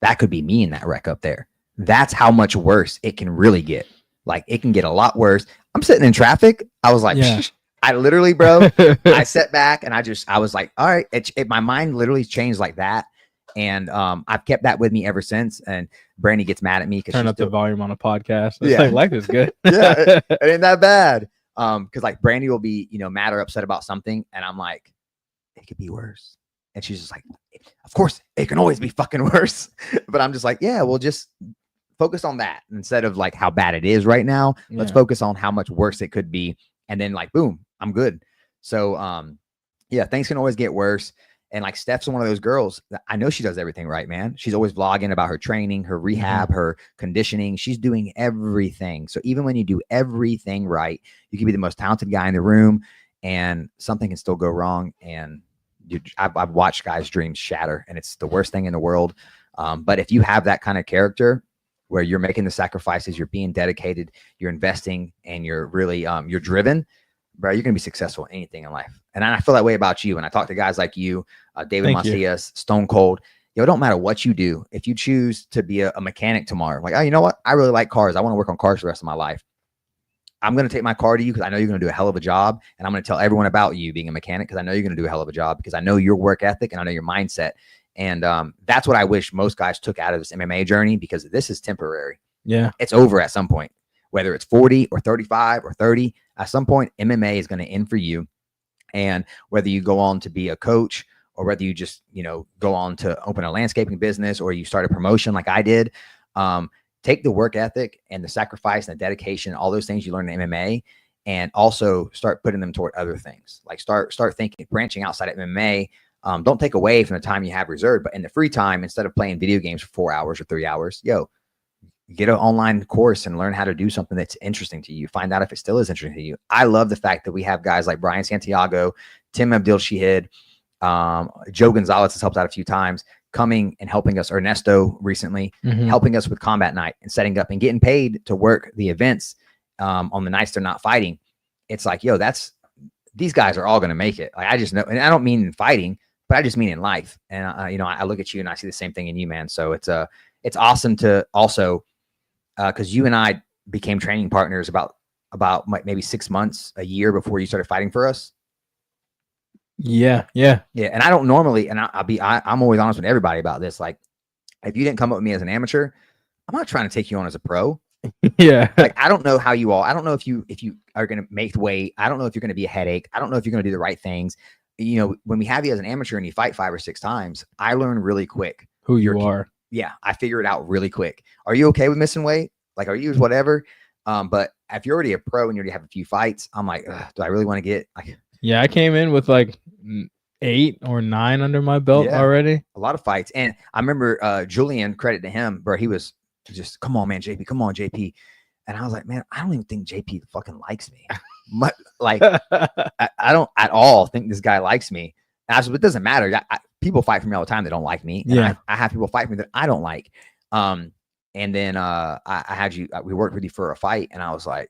[SPEAKER 1] That could be me in that wreck up there. That's how much worse it can really get. Like, it can get a lot worse. I'm sitting in traffic. I was like, yeah. I literally, bro, I sat back and I was like, all right, my mind literally changed like that. And I've kept that with me ever since. And Brandy gets mad at me because
[SPEAKER 3] turn up the volume on a podcast. It's
[SPEAKER 1] yeah,
[SPEAKER 3] like life is good.
[SPEAKER 1] Yeah, it ain't that bad. Because like Brandy will be, you know, mad or upset about something, and I'm like, it could be worse. And she's just like, of course, it can always be fucking worse. But I'm just like, yeah, we'll just focus on that instead of like how bad it is right now. Yeah. Let's focus on how much worse it could be, and then like, boom, I'm good. So yeah, things can always get worse. And like Steph's one of those girls that I know she does everything right, man. She's always vlogging about her training, her rehab, her conditioning. She's doing everything. So even when you do everything right, you can be the most talented guy in the room and something can still go wrong. And I've watched guys' dreams shatter, and it's the worst thing in the world. But if you have that kind of character where you're making the sacrifices, you're being dedicated, you're investing, and you're really, you're driven, bro, you're going to be successful in anything in life. And I feel that way about you. And I talk to guys like you, David Macias, Stone Cold. It don't matter what you do. If you choose to be a mechanic tomorrow, like, oh, you know what? I really like cars. I want to work on cars for the rest of my life. I'm going to take my car to you because I know you're going to do a hell of a job. And I'm going to tell everyone about you being a mechanic because I know you're going to do a hell of a job because I know your work ethic and I know your mindset. And that's what I wish most guys took out of this MMA journey, because this is temporary.
[SPEAKER 3] Yeah.
[SPEAKER 1] It's over at some point, whether it's 40 or 35 or 30, at some point, MMA is going to end for you. And whether you go on to be a coach or whether you just, you know, go on to open a landscaping business or you start a promotion like I did, take the work ethic and the sacrifice and the dedication, all those things you learn in MMA, and also start putting them toward other things. Like start thinking, branching outside of MMA. Don't take away from the time you have reserved, but in the free time, instead of playing video games for 4 hours or 3 hours, get an online course and learn how to do something that's interesting to you. Find out if it still is interesting to you. I love the fact that we have guys like Brian Santiago, Tim Abdil-Shahid, Joe Gonzalez has helped out a few times, coming and helping us. Ernesto recently helping us with Combat Night and setting up and getting paid to work the events on the nights they're not fighting. It's like, these guys are all going to make it. Like, I just know, and I don't mean in fighting, but I just mean in life. And I look at you and I see the same thing in you, man. So it's awesome to also, because you and I became training partners about maybe 6 months, a year before you started fighting for us.
[SPEAKER 3] Yeah.
[SPEAKER 1] And I don't normally, and I'm always honest with everybody about this. Like, if you didn't come up with me as an amateur, I'm not trying to take you on as a pro.
[SPEAKER 3] Yeah.
[SPEAKER 1] Like, I don't know how you all, I don't know if you are going to make weight. I don't know if you're going to be a headache. I don't know if you're going to do the right things. When we have you as an amateur and you fight 5 or 6 times, I learn really quick
[SPEAKER 3] who you are.
[SPEAKER 1] Yeah. I figure it out really quick. Are you okay with missing weight? Like, are you whatever? But if you're already a pro and you already have a few fights, I'm like, do I really want to get like,
[SPEAKER 3] yeah, I came in with like 8 or 9 under my belt already.
[SPEAKER 1] A lot of fights. And I remember Julian, credit to him, bro, he was just, come on, man, JP, come on, JP. And I was like, man, I don't even think JP fucking likes me. Like, I don't at all think this guy likes me. And I said, it doesn't matter. People fight for me all the time that don't like me. And I have people fight for me that I don't like. And then I had you, we worked with you for a fight. And I was like,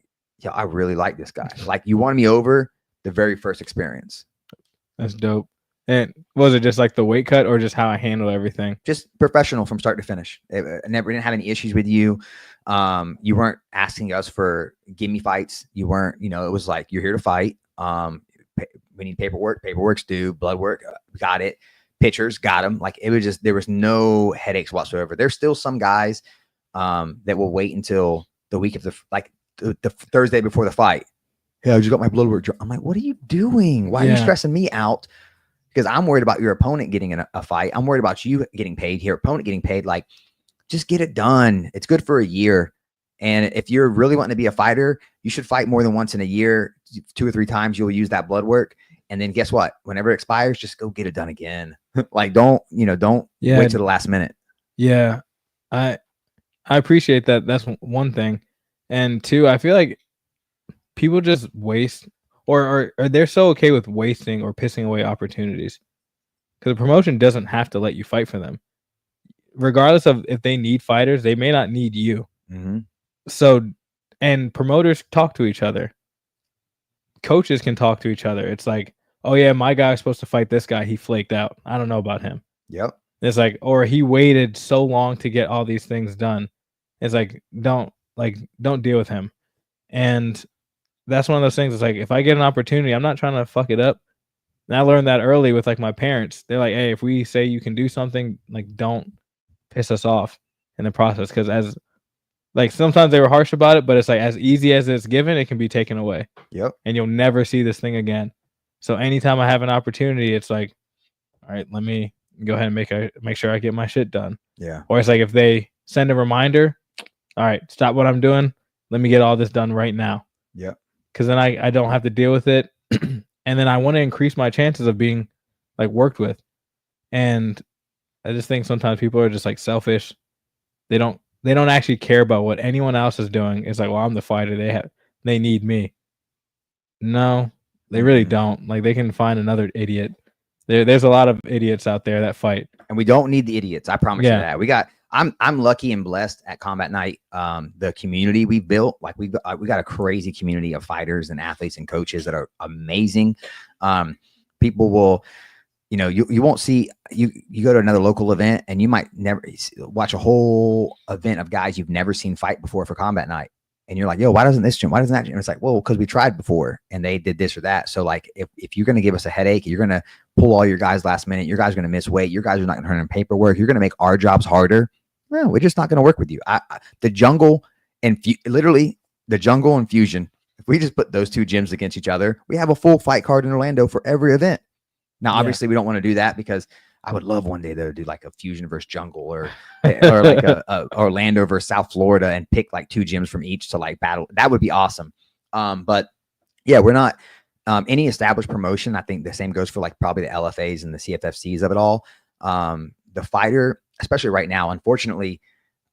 [SPEAKER 1] I really like this guy. Like, you won me over the very first experience.
[SPEAKER 3] That's dope. And was it just like the weight cut or just how I handle everything?
[SPEAKER 1] Just professional from start to finish. We didn't have any issues with you. You weren't asking us for give me fights. You weren't, it was like, you're here to fight. We need paperwork. Paperwork's due. Blood work. Got it. Pictures. Got them. Like, it was just, there was no headaches whatsoever. There's still some guys that will wait until the week of the Thursday before the fight. Hey, I just got my blood work. I'm like, what are you doing? Why are you stressing me out? Because I'm worried about your opponent getting in a fight. I'm worried about you getting paid, your opponent getting paid. Like, just get it done. It's good for a year. And if you're really wanting to be a fighter, you should fight more than once in a year. 2 or 3 times you'll use that blood work. And then guess what? Whenever it expires, just go get it done again. Like, don't wait to the last minute.
[SPEAKER 3] Yeah. I appreciate that. That's one thing. And 2, I feel like people just waste or they're so okay with wasting or pissing away opportunities because the promotion doesn't have to let you fight for them. Regardless of if they need fighters, they may not need you. So, and promoters talk to each other. Coaches can talk to each other. It's like, oh yeah, my guy was supposed to fight this guy. He flaked out. I don't know about him.
[SPEAKER 1] Yep.
[SPEAKER 3] It's like, or he waited so long to get all these things done. It's like, don't deal with him. And that's one of those things. It's like, if I get an opportunity, I'm not trying to fuck it up. And I learned that early with like my parents. They're like, hey, if we say you can do something, like, don't piss us off in the process. Because as like sometimes they were harsh about it, but it's like as easy as it's given, it can be taken away.
[SPEAKER 1] Yep.
[SPEAKER 3] And you'll never see this thing again. So anytime I have an opportunity, it's like, all right, let me go ahead and make sure I get my shit done.
[SPEAKER 1] Yeah.
[SPEAKER 3] Or it's like if they send a reminder, all right, stop what I'm doing. Let me get all this done right now.
[SPEAKER 1] Yep.
[SPEAKER 3] Because then I don't have to deal with it. And then I want to increase my chances of being like worked with. And I just think sometimes people are just like selfish. They don't actually care about what anyone else is doing. It's like, well, I'm the fighter. They need me. No, they really don't. Like, they can find another idiot. There's a lot of idiots out there that fight.
[SPEAKER 1] And we don't need the idiots. I promise you that. I'm lucky and blessed at Combat Night. The community we've built, like we got a crazy community of fighters and athletes and coaches that are amazing. People will, you won't see, you go to another local event and you might never watch a whole event of guys you've never seen fight before for Combat Night. And you're like, yo, why doesn't this gym? Why doesn't that gym? And it's like, well, because we tried before and they did this or that. So like, if you're going to give us a headache, you're going to pull all your guys last minute, your guys are going to miss weight, your guys are not going to turn in paperwork, you're going to make our jobs harder. No, we're just not going to work with you. The jungle and literally the jungle and fusion. If we just put those 2 gyms against each other, we have a full fight card in Orlando for every event. Now, obviously, we don't want to do that because I would love one day to do like a fusion versus jungle or like a Orlando versus South Florida and pick like 2 gyms from each to like battle. That would be awesome. But Yeah, we're not any established promotion. I think the same goes for like probably the LFAs and the CFFCs of it all. The fighter, especially right now, unfortunately,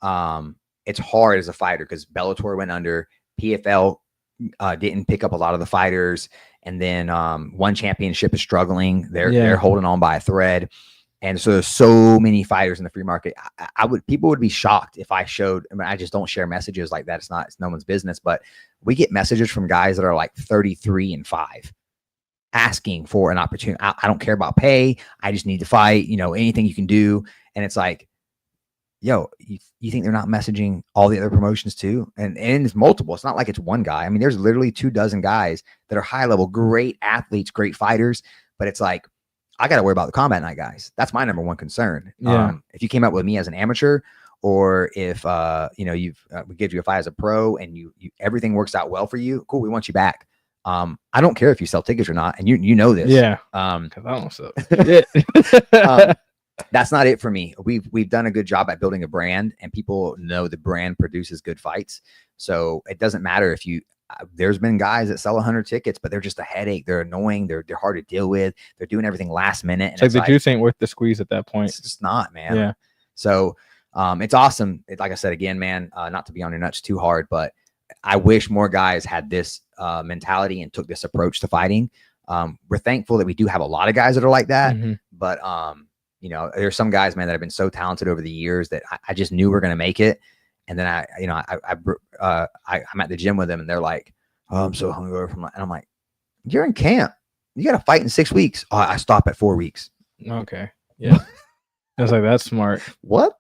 [SPEAKER 1] it's hard as a fighter because Bellator went under, PFL didn't pick up a lot of the fighters, and then One Championship is struggling. They're holding on by a thread. And so there's so many fighters in the free market. People would be shocked if I showed. I mean, I just don't share messages like that. It's no one's business. But we get messages from guys that are like 33 and 5, asking for an opportunity. I don't care about pay. I just need to fight. Anything you can do. And it's like, yo, you think they're not messaging all the other promotions too? And it's multiple. It's not like it's one guy. I mean, there's literally 24 guys that are high level, great athletes, great fighters. But it's like, I got to worry about the combat night guys. That's my number one concern.
[SPEAKER 3] Yeah.
[SPEAKER 1] If you came up with me as an amateur, or if we give you a fight as a pro and you everything works out well for you, cool, we want you back. I don't care if you sell tickets or not, and you know this.
[SPEAKER 3] Yeah.
[SPEAKER 1] Because
[SPEAKER 3] I don't sell.
[SPEAKER 1] That's not it for me. We've done a good job at building a brand, and people know the brand produces good fights. So it doesn't matter if you. There's been guys that sell 100 tickets, but they're just a headache. They're annoying. They're hard to deal with. They're doing everything last minute. And
[SPEAKER 3] it's like the juice ain't worth the squeeze at that point.
[SPEAKER 1] It's just not, man.
[SPEAKER 3] Yeah.
[SPEAKER 1] So it's awesome. Like I said, again, man, not to be on your nuts too hard, but I wish more guys had this mentality and took this approach to fighting. We're thankful that we do have a lot of guys that are like that, but there's some guys, man, that have been so talented over the years that I just knew we're going to make it. And then I'm at the gym with them, and they're like, "Oh, I'm so hungover from," and I'm like, "You're in camp. You got to fight in 6 weeks." Oh, I stop at 4 weeks.
[SPEAKER 3] Okay. Yeah. I was like, that's smart.
[SPEAKER 1] What?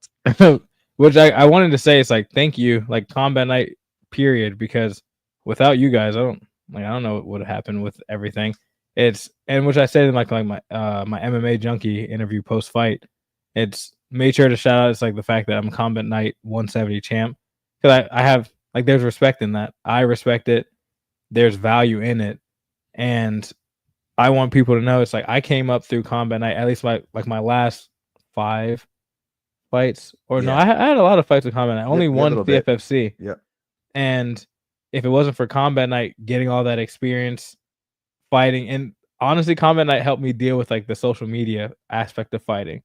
[SPEAKER 3] Which I wanted to say, it's like, thank you, like combat night, period, because without you guys, I don't know what would have happened with everything. And which I said in my MMA junkie interview post fight, it's made sure to shout out. It's like the fact that I'm combat night 170 champ, because I have like, there's respect in that. I respect it. There's value in it, and I want people to know it's like I came up through combat night, at least my last 5 fights, or no, I had a lot of fights with combat night. Only one CFFC.
[SPEAKER 1] Yeah.
[SPEAKER 3] And if it wasn't for combat night, getting all that experience fighting, and honestly, combat night helped me deal with like the social media aspect of fighting.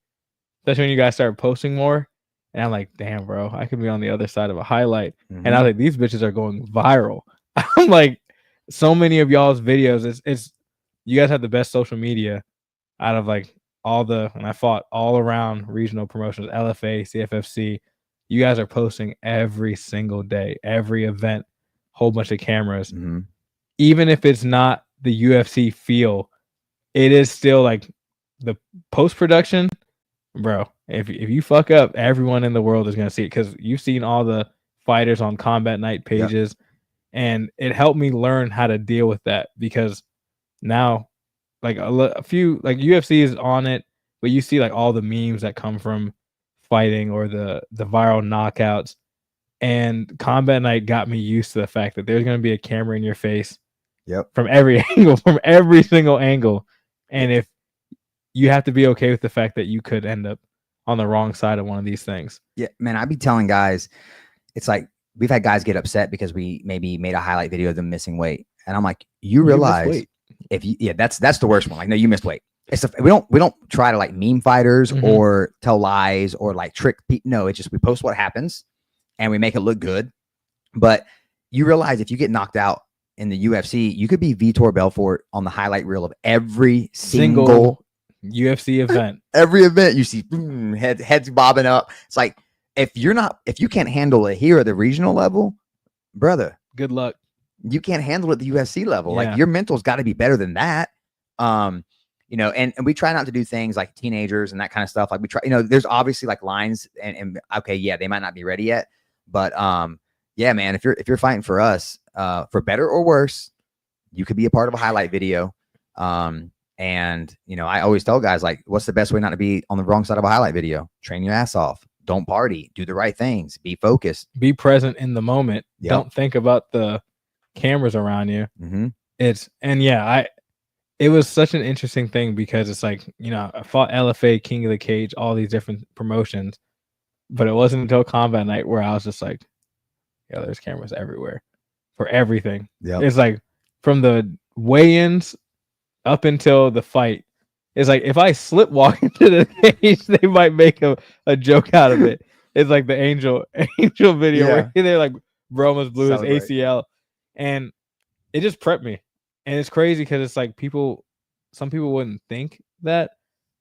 [SPEAKER 3] Especially when you guys started posting more, and I'm like, damn, bro, I could be on the other side of a highlight. And I was like, these bitches are going viral. I'm like, so many of y'all's videos, it's you guys have the best social media out of like and I fought all around regional promotions, LFA, CFFC. You guys are posting every single day, every event, whole bunch of cameras. Even if it's not the UFC feel, it is still like the post-production, bro. If you fuck up, everyone in the world is going to see it, because you've seen all the fighters on combat night pages. Yep. And it helped me learn how to deal with that, because now like a few, like UFC is on it, but you see like all the memes that come from fighting or the viral knockouts, and combat night got me used to the fact that there's going to be a camera in your face.
[SPEAKER 1] Yep.
[SPEAKER 3] From every angle, from every single angle. And if you have to be okay with the fact that you could end up on the wrong side of one of these things. Yeah,
[SPEAKER 1] man, I'd be telling guys, it's like, we've had guys get upset because we maybe made a highlight video of them missing weight. And I'm like, you realize that's the worst one. Like, no, you missed weight. We don't try to like meme fighters or tell lies or like trick people. No, it's just, we post what happens and we make it look good. But you realize if you get knocked out in the UFC, you could be Vitor Belfort on the highlight reel of every single
[SPEAKER 3] UFC event.
[SPEAKER 1] Every event you see, boom, heads bobbing up. It's like, if you can't handle it here at the regional level, brother,
[SPEAKER 3] good luck.
[SPEAKER 1] You can't handle it at the UFC level. Yeah. Like, your mental's got to be better than that. And we try not to do things like teenagers and that kind of stuff. Like, we try, there's obviously like lines and okay, yeah, they might not be ready yet, but yeah, man, if you're fighting for us, for better or worse, you could be a part of a highlight video. And I always tell guys, like, what's the best way not to be on the wrong side of a highlight video? Train your ass off. Don't party. Do the right things. Be focused.
[SPEAKER 3] Be present in the moment. Yep. Don't think about the cameras around you. It was such an interesting thing, because it's like, I fought LFA, King of the Cage, all these different promotions, but it wasn't until combat night where I was just like, yeah, there's cameras everywhere for everything. Yep. It's like from the weigh-ins up until the fight. It's like if I slip walk into the cage, they might make a joke out of it. It's like the angel video where they're like, bro almost blew his ACL, and it just prepped me. And it's crazy because it's like some people wouldn't think that,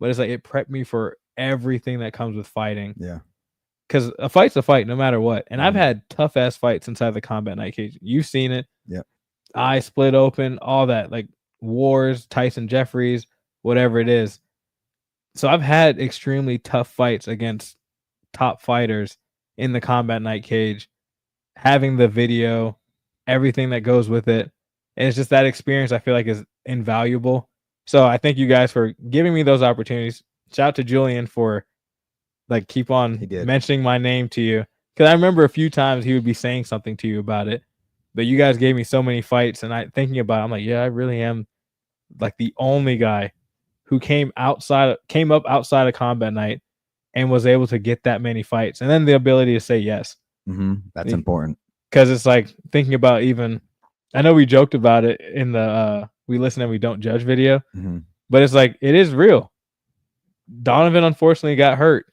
[SPEAKER 3] but it's like it prepped me for everything that comes with fighting.
[SPEAKER 1] Yeah.
[SPEAKER 3] Because a fight's a fight no matter what. And I've had tough ass fights inside the combat night cage. You've seen it.
[SPEAKER 1] Yeah.
[SPEAKER 3] Eye split open, all that, like wars, Tyson Jeffries, whatever it is. So I've had extremely tough fights against top fighters in the combat night cage, having the video, everything that goes with it. And it's just that experience I feel like is invaluable. So I thank you guys for giving me those opportunities. Shout out to Julian for like keep on mentioning my name to you. Because I remember a few times he would be saying something to you about it. But you guys gave me so many fights, and I thinking about it, I'm like, yeah, I really am like the only guy who came up outside of combat night and was able to get that many fights. And then the ability to say yes.
[SPEAKER 1] That's important.
[SPEAKER 3] Because it's like thinking about even, I know we joked about it in the We Listen and We Don't Judge video, but it's like, it is real. Donovan unfortunately got hurt.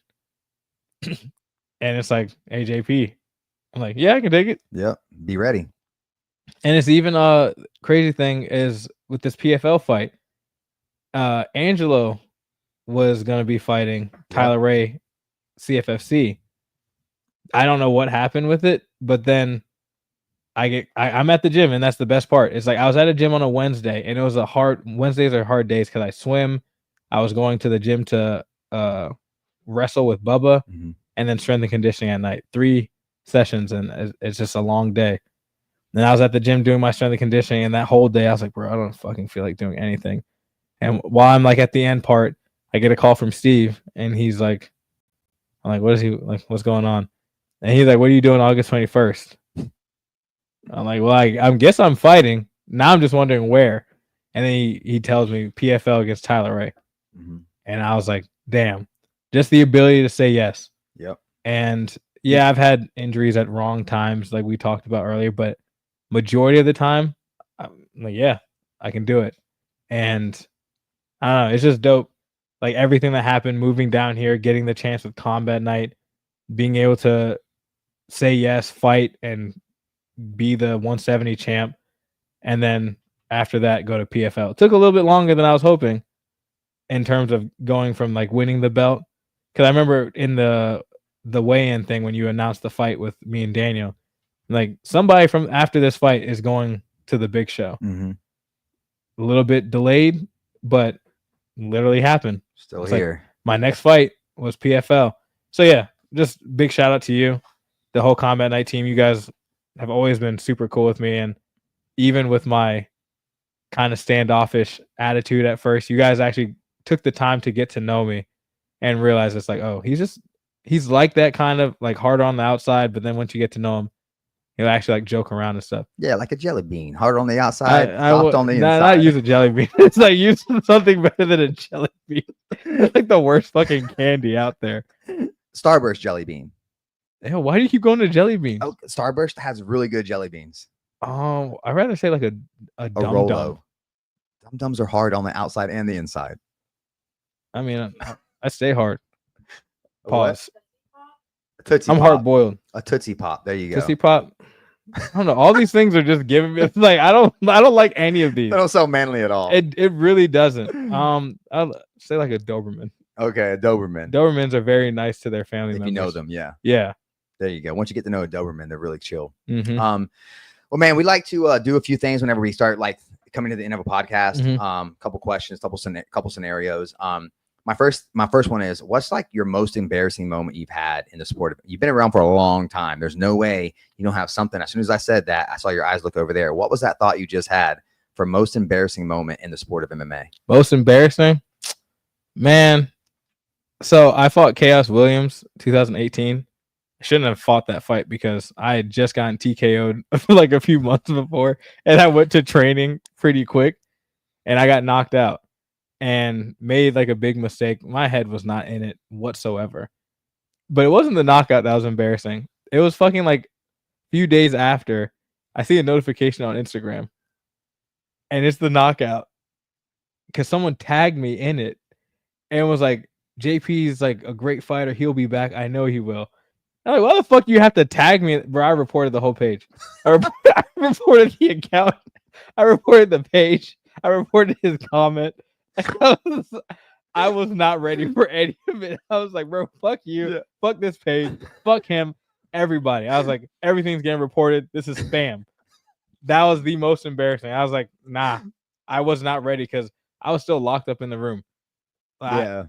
[SPEAKER 3] And it's like, AJP. I'm like, yeah, I can take it.
[SPEAKER 1] Yep. Be ready.
[SPEAKER 3] And it's even crazy thing is with this PFL fight, Angelo was gonna be fighting Tyler Ray CFFC. I don't know what happened with it, but then I'm at the gym, and that's the best part. It's like I was at a gym on a Wednesday, and it was Wednesdays are hard days because I swim. I was going to the gym to wrestle with Bubba, and then strength and conditioning at night. 3 sessions, and it's just a long day. And I was at the gym doing my strength and conditioning, and that whole day I was like, bro, I don't fucking feel like doing anything. And while I'm like at the end part, I get a call from Steve, and he's like, I'm like, what is he like? What's going on? And he's like, what are you doing August 21st? I'm like, well, I guess I'm fighting. Now I'm just wondering where. And then he tells me PFL against Tyler Ray. And I was like, damn, just the ability to say yes.
[SPEAKER 1] Yep.
[SPEAKER 3] And yeah, I've had injuries at wrong times, like we talked about earlier, but majority of the time, I'm like, yeah, I can do it. And I don't know, it's just dope. Like everything that happened, moving down here, getting the chance with combat night, being able to say yes, fight, and be the 170 champ. And then after that, go to PFL. It took a little bit longer than I was hoping in terms of going from like winning the belt. Because I remember in the weigh-in thing when you announced the fight with me and Daniel, like somebody from after this fight is going to the big show. A little bit delayed, but literally happened.
[SPEAKER 1] Still here.
[SPEAKER 3] Like, my next fight was PFL. So yeah, just big shout out to you, the whole combat night team. You guys have always been super cool with me, and even with my kind of standoffish attitude at first, you guys actually took the time to get to know me and realize it's like, oh, he's like that kind of like hard on the outside, but then once you get to know him, he'll actually like joke around and stuff.
[SPEAKER 1] Yeah, like a jelly bean, hard on the outside, soft on the inside.
[SPEAKER 3] Not use a jelly bean. It's like using something better than a jelly bean. It's like the worst fucking candy out there.
[SPEAKER 1] Starburst jelly bean.
[SPEAKER 3] Ew, why do you keep going to jelly beans?
[SPEAKER 1] Oh, Starburst has really good jelly beans.
[SPEAKER 3] Oh, I'd rather say like a dum
[SPEAKER 1] Rolo.
[SPEAKER 3] dum.
[SPEAKER 1] Dum dums are hard on the outside and the inside.
[SPEAKER 3] I mean, I stay hard. Pause.
[SPEAKER 1] I'm
[SPEAKER 3] hard boiled.
[SPEAKER 1] A Tootsie Pop. There you go.
[SPEAKER 3] Tootsie Pop. I don't know. All these things are just giving me. It's like I don't like any of these.
[SPEAKER 1] They don't sound manly at all.
[SPEAKER 3] It really doesn't. I'll say like a Doberman.
[SPEAKER 1] Okay, a Doberman.
[SPEAKER 3] Dobermans are very nice to their family members.
[SPEAKER 1] You know them, yeah.
[SPEAKER 3] Yeah.
[SPEAKER 1] There you go. Once you get to know a Doberman, they're really chill. Well, man, we like to do a few things whenever we start like coming to the end of a podcast. Couple questions, couple scenarios. My first one is, what's like your most embarrassing moment you've had in the sport? You've been around for a long time. There's no way you don't have something. As soon as I said that, I saw your eyes look over there. What was that thought you just had for most embarrassing moment in the sport of MMA?
[SPEAKER 3] Most embarrassing? Man. So I fought Chaos Williams 2018. I shouldn't have fought that fight because I had just gotten TKO'd like a few months before, and I went to training pretty quick, and I got knocked out and made like a big mistake. My head was not in it whatsoever. But it wasn't the knockout that was embarrassing. It was fucking like a few days after, I see a notification on Instagram. and it's the knockout because someone tagged me in it and was like, JP's like a great fighter. He'll be back. I know he will. I'm like, why the fuck you have to tag me? Bro, I reported the whole page. I reported the account. I reported the page. I reported his comment. I was not ready for any of it. I was like, bro, fuck you. Yeah. Fuck this page. Fuck him. Everybody. I was like, everything's getting reported. This is spam. That was the most embarrassing. I was like, nah, I was not ready because I was still locked up in the room.
[SPEAKER 1] Yeah.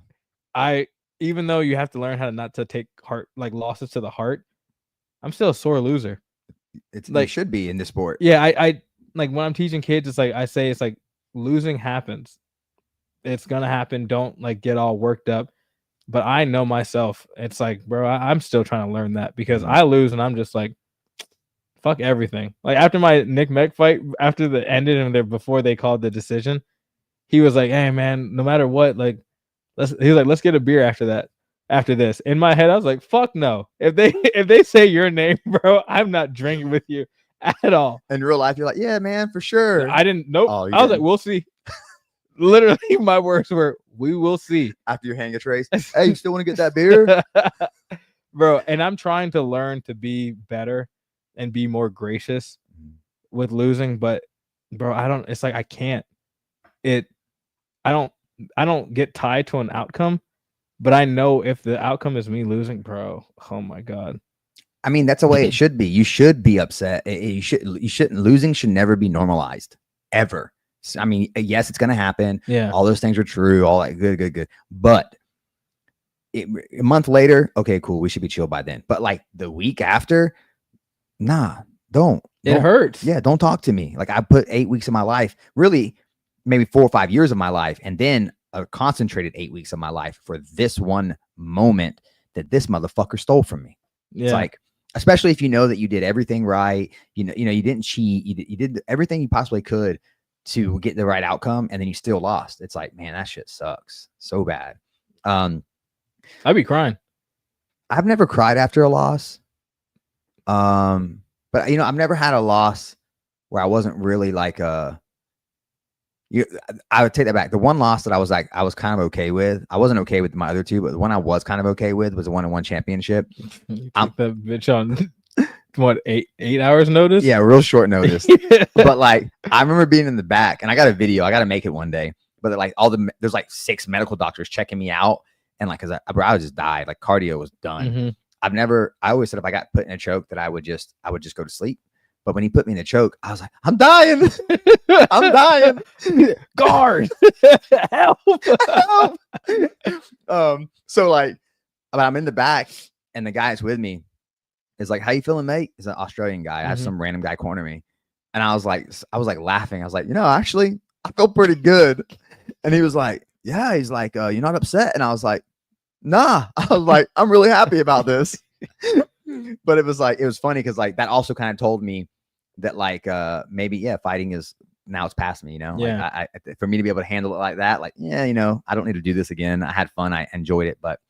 [SPEAKER 3] I even though you have to learn how to not to take losses to the heart, I'm still a sore loser.
[SPEAKER 1] It's like should be in this sport.
[SPEAKER 3] Yeah, I like when I'm teaching kids, it's like I say it's like losing happens. It's gonna happen. Don't like get all worked up. But I know myself. It's like, bro, I'm still trying to learn that because I lose and I'm just like, fuck everything. Like after my Nick Meck fight, after the ended and before they called the decision, he was like, hey man, no matter what, like let's get a beer after that. After this, in my head, I was like, "Fuck no!" If they say your name, bro, I'm not drinking with you at all.
[SPEAKER 1] In real life, you're like, "Yeah, man, for sure."
[SPEAKER 3] I didn't. Nope. I was like, "We'll see." Literally, my words were, "We will see."
[SPEAKER 1] After your hand gets raised, hey, you still want to get that beer,
[SPEAKER 3] bro? And I'm trying to learn to be better and be more gracious with losing, but bro, I don't. It's like I can't. I don't get tied to an outcome. But I know if the outcome is me losing, bro, oh my God.
[SPEAKER 1] I mean, that's the way it should be. You should be upset. You shouldn't. Losing should never be normalized, ever. I mean, yes, it's going to happen.
[SPEAKER 3] Yeah.
[SPEAKER 1] All those things are true. All that good. But a month later, okay, cool. We should be chill by then. But like the week after, nah, don't.
[SPEAKER 3] It hurts.
[SPEAKER 1] Yeah, don't talk to me. Like I put 8 weeks of my life, really maybe 4 or 5 years of my life, and then a concentrated 8 weeks of my life for this one moment that this motherfucker stole from me. Yeah. It's like, especially if you know that you did everything right, you didn't cheat, you did everything you possibly could to get the right outcome, and then you still lost. It's like, man, that shit sucks so bad.
[SPEAKER 3] I'd be crying.
[SPEAKER 1] I've never cried after a loss. But I've never had a loss where I wasn't really like I would take that back. The one loss that I was kind of okay with. I wasn't okay with my other two, but the one I was kind of okay with was the 1-on-1 championship.
[SPEAKER 3] You took that bitch on what 8 hours notice?
[SPEAKER 1] Yeah, real short notice. But like I remember being in the back, and I got a video. I got to make it one day. But like there's like 6 medical doctors checking me out, and like because I just died. Like cardio was done. Mm-hmm. I always said if I got put in a choke that I would just go to sleep. But when he put me in the choke, I was like, I'm dying. I'm dying. Guard. Help. So like, I'm in the back and the guy that's with me is like, how you feeling, mate? He's an Australian guy. I had some random guy corner me. And I was like laughing. I was like, actually, I feel pretty good. And he was like, yeah. He's like, you're not upset. And I was like, nah. I was like, I'm really happy about this. But it was funny because like that also kind of told me that like maybe fighting is now it's past me, Yeah. Like for me to be able to handle it like that, like I don't need to do this again. I had fun, I enjoyed it, but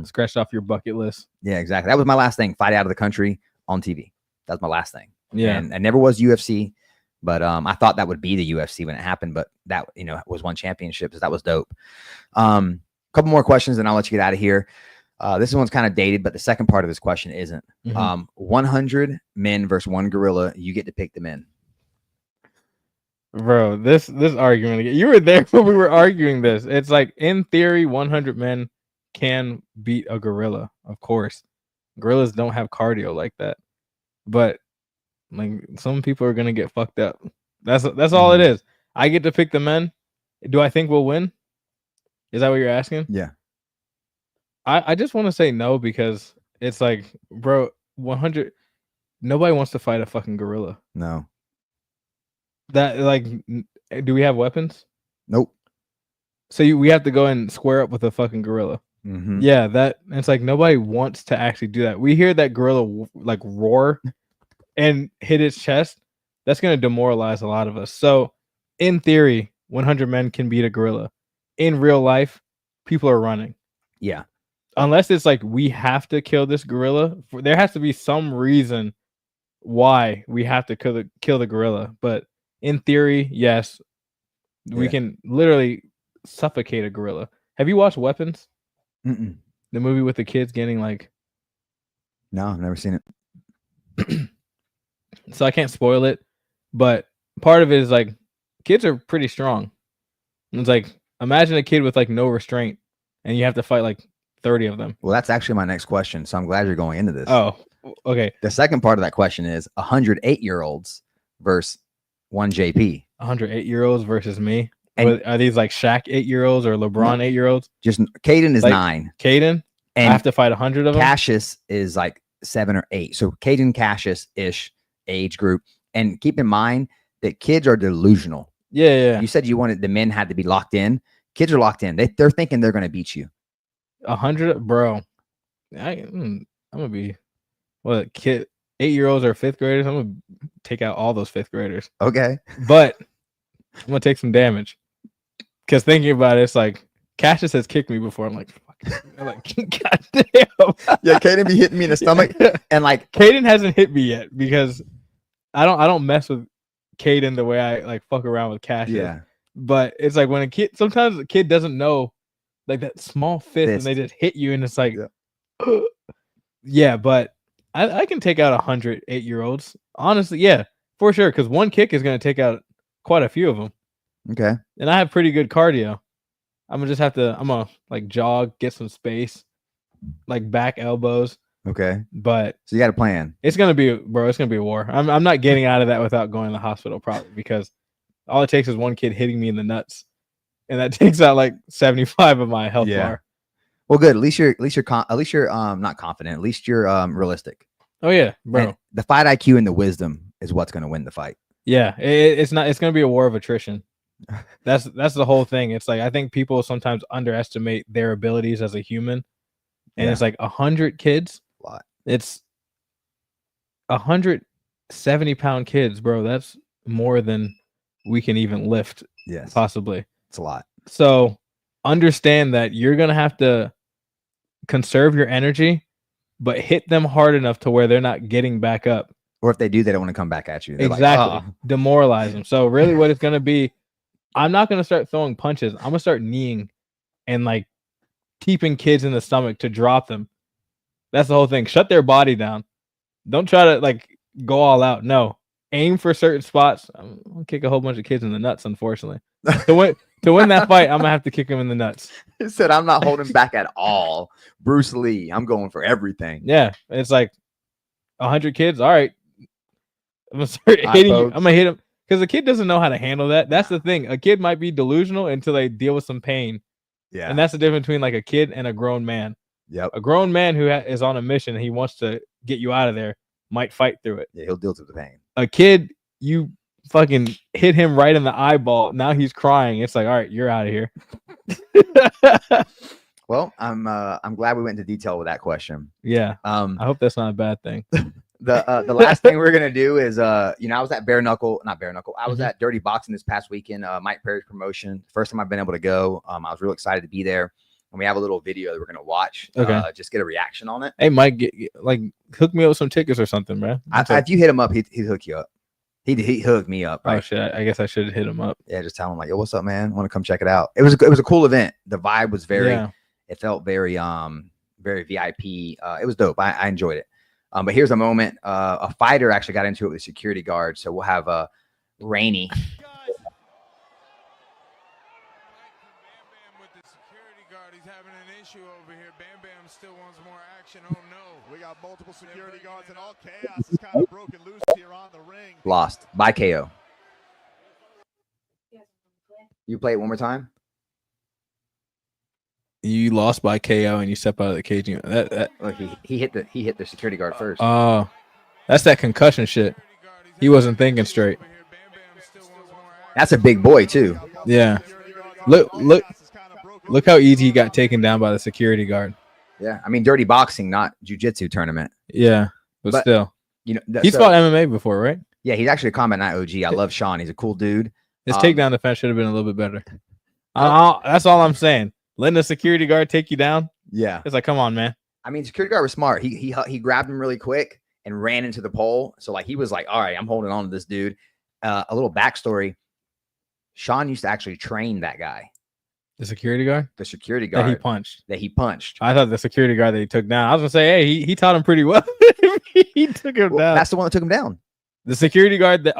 [SPEAKER 3] scratched off your bucket list.
[SPEAKER 1] Yeah, exactly. That was my last thing. Fight out of the country on TV. That was my last thing.
[SPEAKER 3] Yeah,
[SPEAKER 1] and I never was UFC, but I thought that would be the UFC when it happened. But that was one championship, so that was dope. Couple more questions, and I'll let you get out of here. This one's kind of dated, but the second part of this question isn't. 100 men versus 1 gorilla. You get to pick the men.
[SPEAKER 3] Bro, this argument again. You were there when we were arguing this. It's like in theory, 100 men can beat a gorilla. Of course, gorillas don't have cardio like that, but like some people are gonna get fucked up. That's all it is. I get to pick the men. Do I think we'll win? Is that what you're asking?
[SPEAKER 1] Yeah.
[SPEAKER 3] I just want to say no because it's like, bro, 100. Nobody wants to fight a fucking gorilla.
[SPEAKER 1] No.
[SPEAKER 3] That like, do we have weapons?
[SPEAKER 1] Nope.
[SPEAKER 3] So we have to go and square up with a fucking gorilla.
[SPEAKER 1] Mm-hmm.
[SPEAKER 3] Yeah, it's like nobody wants to actually do that. We hear that gorilla like roar and hit its chest. That's gonna demoralize a lot of us. So, in theory, 100 men can beat a gorilla. In real life, people are running.
[SPEAKER 1] Yeah.
[SPEAKER 3] Unless it's like we have to kill this gorilla, there has to be some reason why we have to kill the gorilla. But in theory, yes, we
[SPEAKER 1] Yeah.
[SPEAKER 3] can literally suffocate a gorilla. Have you watched Weapons?
[SPEAKER 1] Mm-mm.
[SPEAKER 3] The movie with the kids getting like.
[SPEAKER 1] No, I've never seen it.
[SPEAKER 3] So I can't spoil it, but part of it is like kids are pretty strong. And it's like imagine a kid with like no restraint, and you have to fight like 30 of them.
[SPEAKER 1] Well, that's actually my next question. So I'm glad you're going into this.
[SPEAKER 3] Oh, okay.
[SPEAKER 1] The second part of that question is 108-year-olds versus one JP.
[SPEAKER 3] 108-year-olds versus me.
[SPEAKER 1] And
[SPEAKER 3] Are these like Shaq 8-year-olds or LeBron 8-year-olds?
[SPEAKER 1] just Caden is
[SPEAKER 3] Like,
[SPEAKER 1] 9.
[SPEAKER 3] Caden,
[SPEAKER 1] And
[SPEAKER 3] I have to fight 100 of them.
[SPEAKER 1] Cassius is like 7 or 8. So Caden Cassius-ish age group. And keep in mind that kids are delusional.
[SPEAKER 3] Yeah.
[SPEAKER 1] You said you wanted the men had to be locked in. Kids are locked in. They're thinking they're going to beat you.
[SPEAKER 3] 100, bro. I'm gonna be what kid 8-year-olds or 5th graders. I'm gonna take out all those 5th graders.
[SPEAKER 1] Okay.
[SPEAKER 3] But I'm gonna take some damage. Because thinking about it, it's like Cassius has kicked me before. I'm like, fuck. I'm like, God damn.
[SPEAKER 1] Yeah, Caden be hitting me in the stomach. And like
[SPEAKER 3] Caden hasn't hit me yet because I don't mess with Caden the way I like fuck around with Cassius.
[SPEAKER 1] yeah.
[SPEAKER 3] But it's like when a kid, sometimes a kid doesn't know like that small fist and they just hit you and it's like, yeah, but I can take out 108-year-olds. Honestly, yeah, for sure. Because one kick is going to take out quite a few of them.
[SPEAKER 1] Okay.
[SPEAKER 3] And I have pretty good cardio. I'm gonna like jog, get some space, like back elbows.
[SPEAKER 1] Okay.
[SPEAKER 3] But
[SPEAKER 1] So you got a plan.
[SPEAKER 3] it's gonna be a war. I'm not getting out of that without going to the hospital probably because all it takes is one kid hitting me in the nuts, and that takes out like 75 of my health bar.
[SPEAKER 1] Well, good. At least you're not confident. At least you're realistic.
[SPEAKER 3] Oh yeah, bro.
[SPEAKER 1] And the fight IQ and the wisdom is what's going to win the fight.
[SPEAKER 3] Yeah, it's not. It's gonna be a war of attrition. That's the whole thing. It's like I think people sometimes underestimate their abilities as a human, and it's like 100 kids.
[SPEAKER 1] A lot.
[SPEAKER 3] It's 170-pound kids, bro. That's more than we can even lift.
[SPEAKER 1] Yes,
[SPEAKER 3] possibly.
[SPEAKER 1] It's a lot.
[SPEAKER 3] So understand that you're gonna have to conserve your energy, but hit them hard enough to where they're not getting back up.
[SPEAKER 1] Or if they do, they don't want to come back at you. They're
[SPEAKER 3] Exactly.
[SPEAKER 1] like, oh.
[SPEAKER 3] Demoralize them. So really what it's going to be, I'm not going to start throwing punches. I'm going to start kneeing and like keeping kids in the stomach to drop them. That's the whole thing. Shut their body down. Don't try to like go all out. No. Aim for certain spots. I'm going to kick a whole bunch of kids in the nuts, unfortunately. To win that fight, I'm going to have to kick them in the nuts.
[SPEAKER 1] He said, I'm not holding back at all. Bruce Lee. I'm going for everything.
[SPEAKER 3] Yeah. It's like 100 kids. All right. I'm gonna start hitting you. I'm gonna hit him because the kid doesn't know how to handle that. That's the thing. A kid might be delusional until they deal with some pain.
[SPEAKER 1] Yeah,
[SPEAKER 3] and that's the difference between like a kid and a grown man.
[SPEAKER 1] Yep.
[SPEAKER 3] A grown man who is on a mission and he wants to get you out of there might fight through it.
[SPEAKER 1] Yeah, he'll deal with the pain.
[SPEAKER 3] A kid, you fucking hit him right in the eyeball. Now he's crying. It's like, all right, you're out of here.
[SPEAKER 1] Well, I'm glad we went into detail with that question.
[SPEAKER 3] Yeah. I hope that's not a bad thing.
[SPEAKER 1] The last thing we're gonna do is I was at I was at Dirty Boxing this past weekend, Mike Perry's promotion. First time I've been able to go. I was real excited to be there, and we have a little video that we're gonna watch.
[SPEAKER 3] Okay.
[SPEAKER 1] Just get a reaction on it.
[SPEAKER 3] Hey, Mike, hook me up with some tickets or something, man.
[SPEAKER 1] If you hit him up, he'd hook you up. He hooked me up. Right?
[SPEAKER 3] Oh shit! I guess I should hit him up.
[SPEAKER 1] Yeah, just tell him like, yo, what's up, man? Want to come check it out? It was a cool event. The vibe was it felt very very VIP. It was dope. I enjoyed it. But here's a moment. A fighter actually got into it with a security guard. So we'll have Rainey.
[SPEAKER 5] Bam with the security guard. He's having an issue over here. Bam Bam still wants more action. Oh no.
[SPEAKER 6] We got multiple security guards and all chaos is kind of broken loose here on the ring.
[SPEAKER 1] Lost by KO. You play it one more time?
[SPEAKER 3] You lost by KO and you step out of the cage.
[SPEAKER 1] Look, he hit the security guard first.
[SPEAKER 3] Oh, that's that concussion shit. He wasn't thinking straight.
[SPEAKER 1] That's a big boy too.
[SPEAKER 3] Yeah. Look how easy he got taken down by the security guard.
[SPEAKER 1] Yeah, I mean, Dirty Boxing, not jiu-jitsu tournament.
[SPEAKER 3] Yeah, but still, he's fought MMA before, right?
[SPEAKER 1] Yeah, he's actually a Combat Night OG. I love Sean. He's a cool dude.
[SPEAKER 3] His takedown defense should have been a little bit better. That's all I'm saying. Letting the security guard take you down.
[SPEAKER 1] Yeah,
[SPEAKER 3] it's like, come on, man.
[SPEAKER 1] I mean, security guard was smart. He grabbed him really quick and ran into the pole. So like he was like, all right, I'm holding on to this dude. a little backstory. Sean used to actually train that guy,
[SPEAKER 3] The security guard
[SPEAKER 1] the security
[SPEAKER 3] that he
[SPEAKER 1] guard
[SPEAKER 3] punched.
[SPEAKER 1] I
[SPEAKER 3] I thought the security guard that he took down. I was gonna say, hey, he taught him pretty well. He took him down.
[SPEAKER 1] That's the one that took him down.
[SPEAKER 3] The security guard that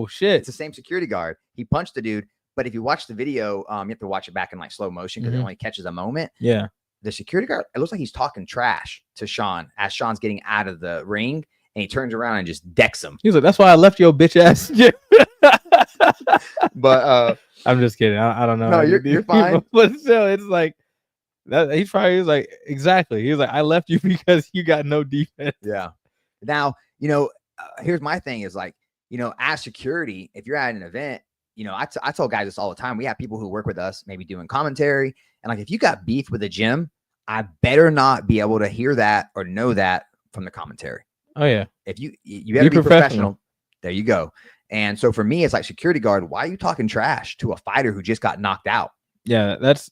[SPEAKER 3] shit.
[SPEAKER 1] It's the same security guard. He punched the dude, but if you watch the video, you have to watch it back in like slow motion because it only catches a moment.
[SPEAKER 3] Yeah.
[SPEAKER 1] The security guard, it looks like he's talking trash to Sean as Sean's getting out of the ring, and he turns around and just decks him.
[SPEAKER 3] He was like, "That's why I left your bitch ass."
[SPEAKER 1] But
[SPEAKER 3] I'm just kidding. I don't know.
[SPEAKER 1] No, you're fine.
[SPEAKER 3] But still, it's like that. He probably was like, exactly. He was like, "I left you because you got no defense."
[SPEAKER 1] yeah. Now, here's my thing is like, as security, if you're at an event, I tell guys this all the time. We have people who work with us, maybe doing commentary. And like, if you got beef with a gym, I better not be able to hear that or know that from the commentary.
[SPEAKER 3] Oh yeah.
[SPEAKER 1] If you better be professional. There you go. And so for me, it's like, security guard, why are you talking trash to a fighter who just got knocked out?
[SPEAKER 3] Yeah, that's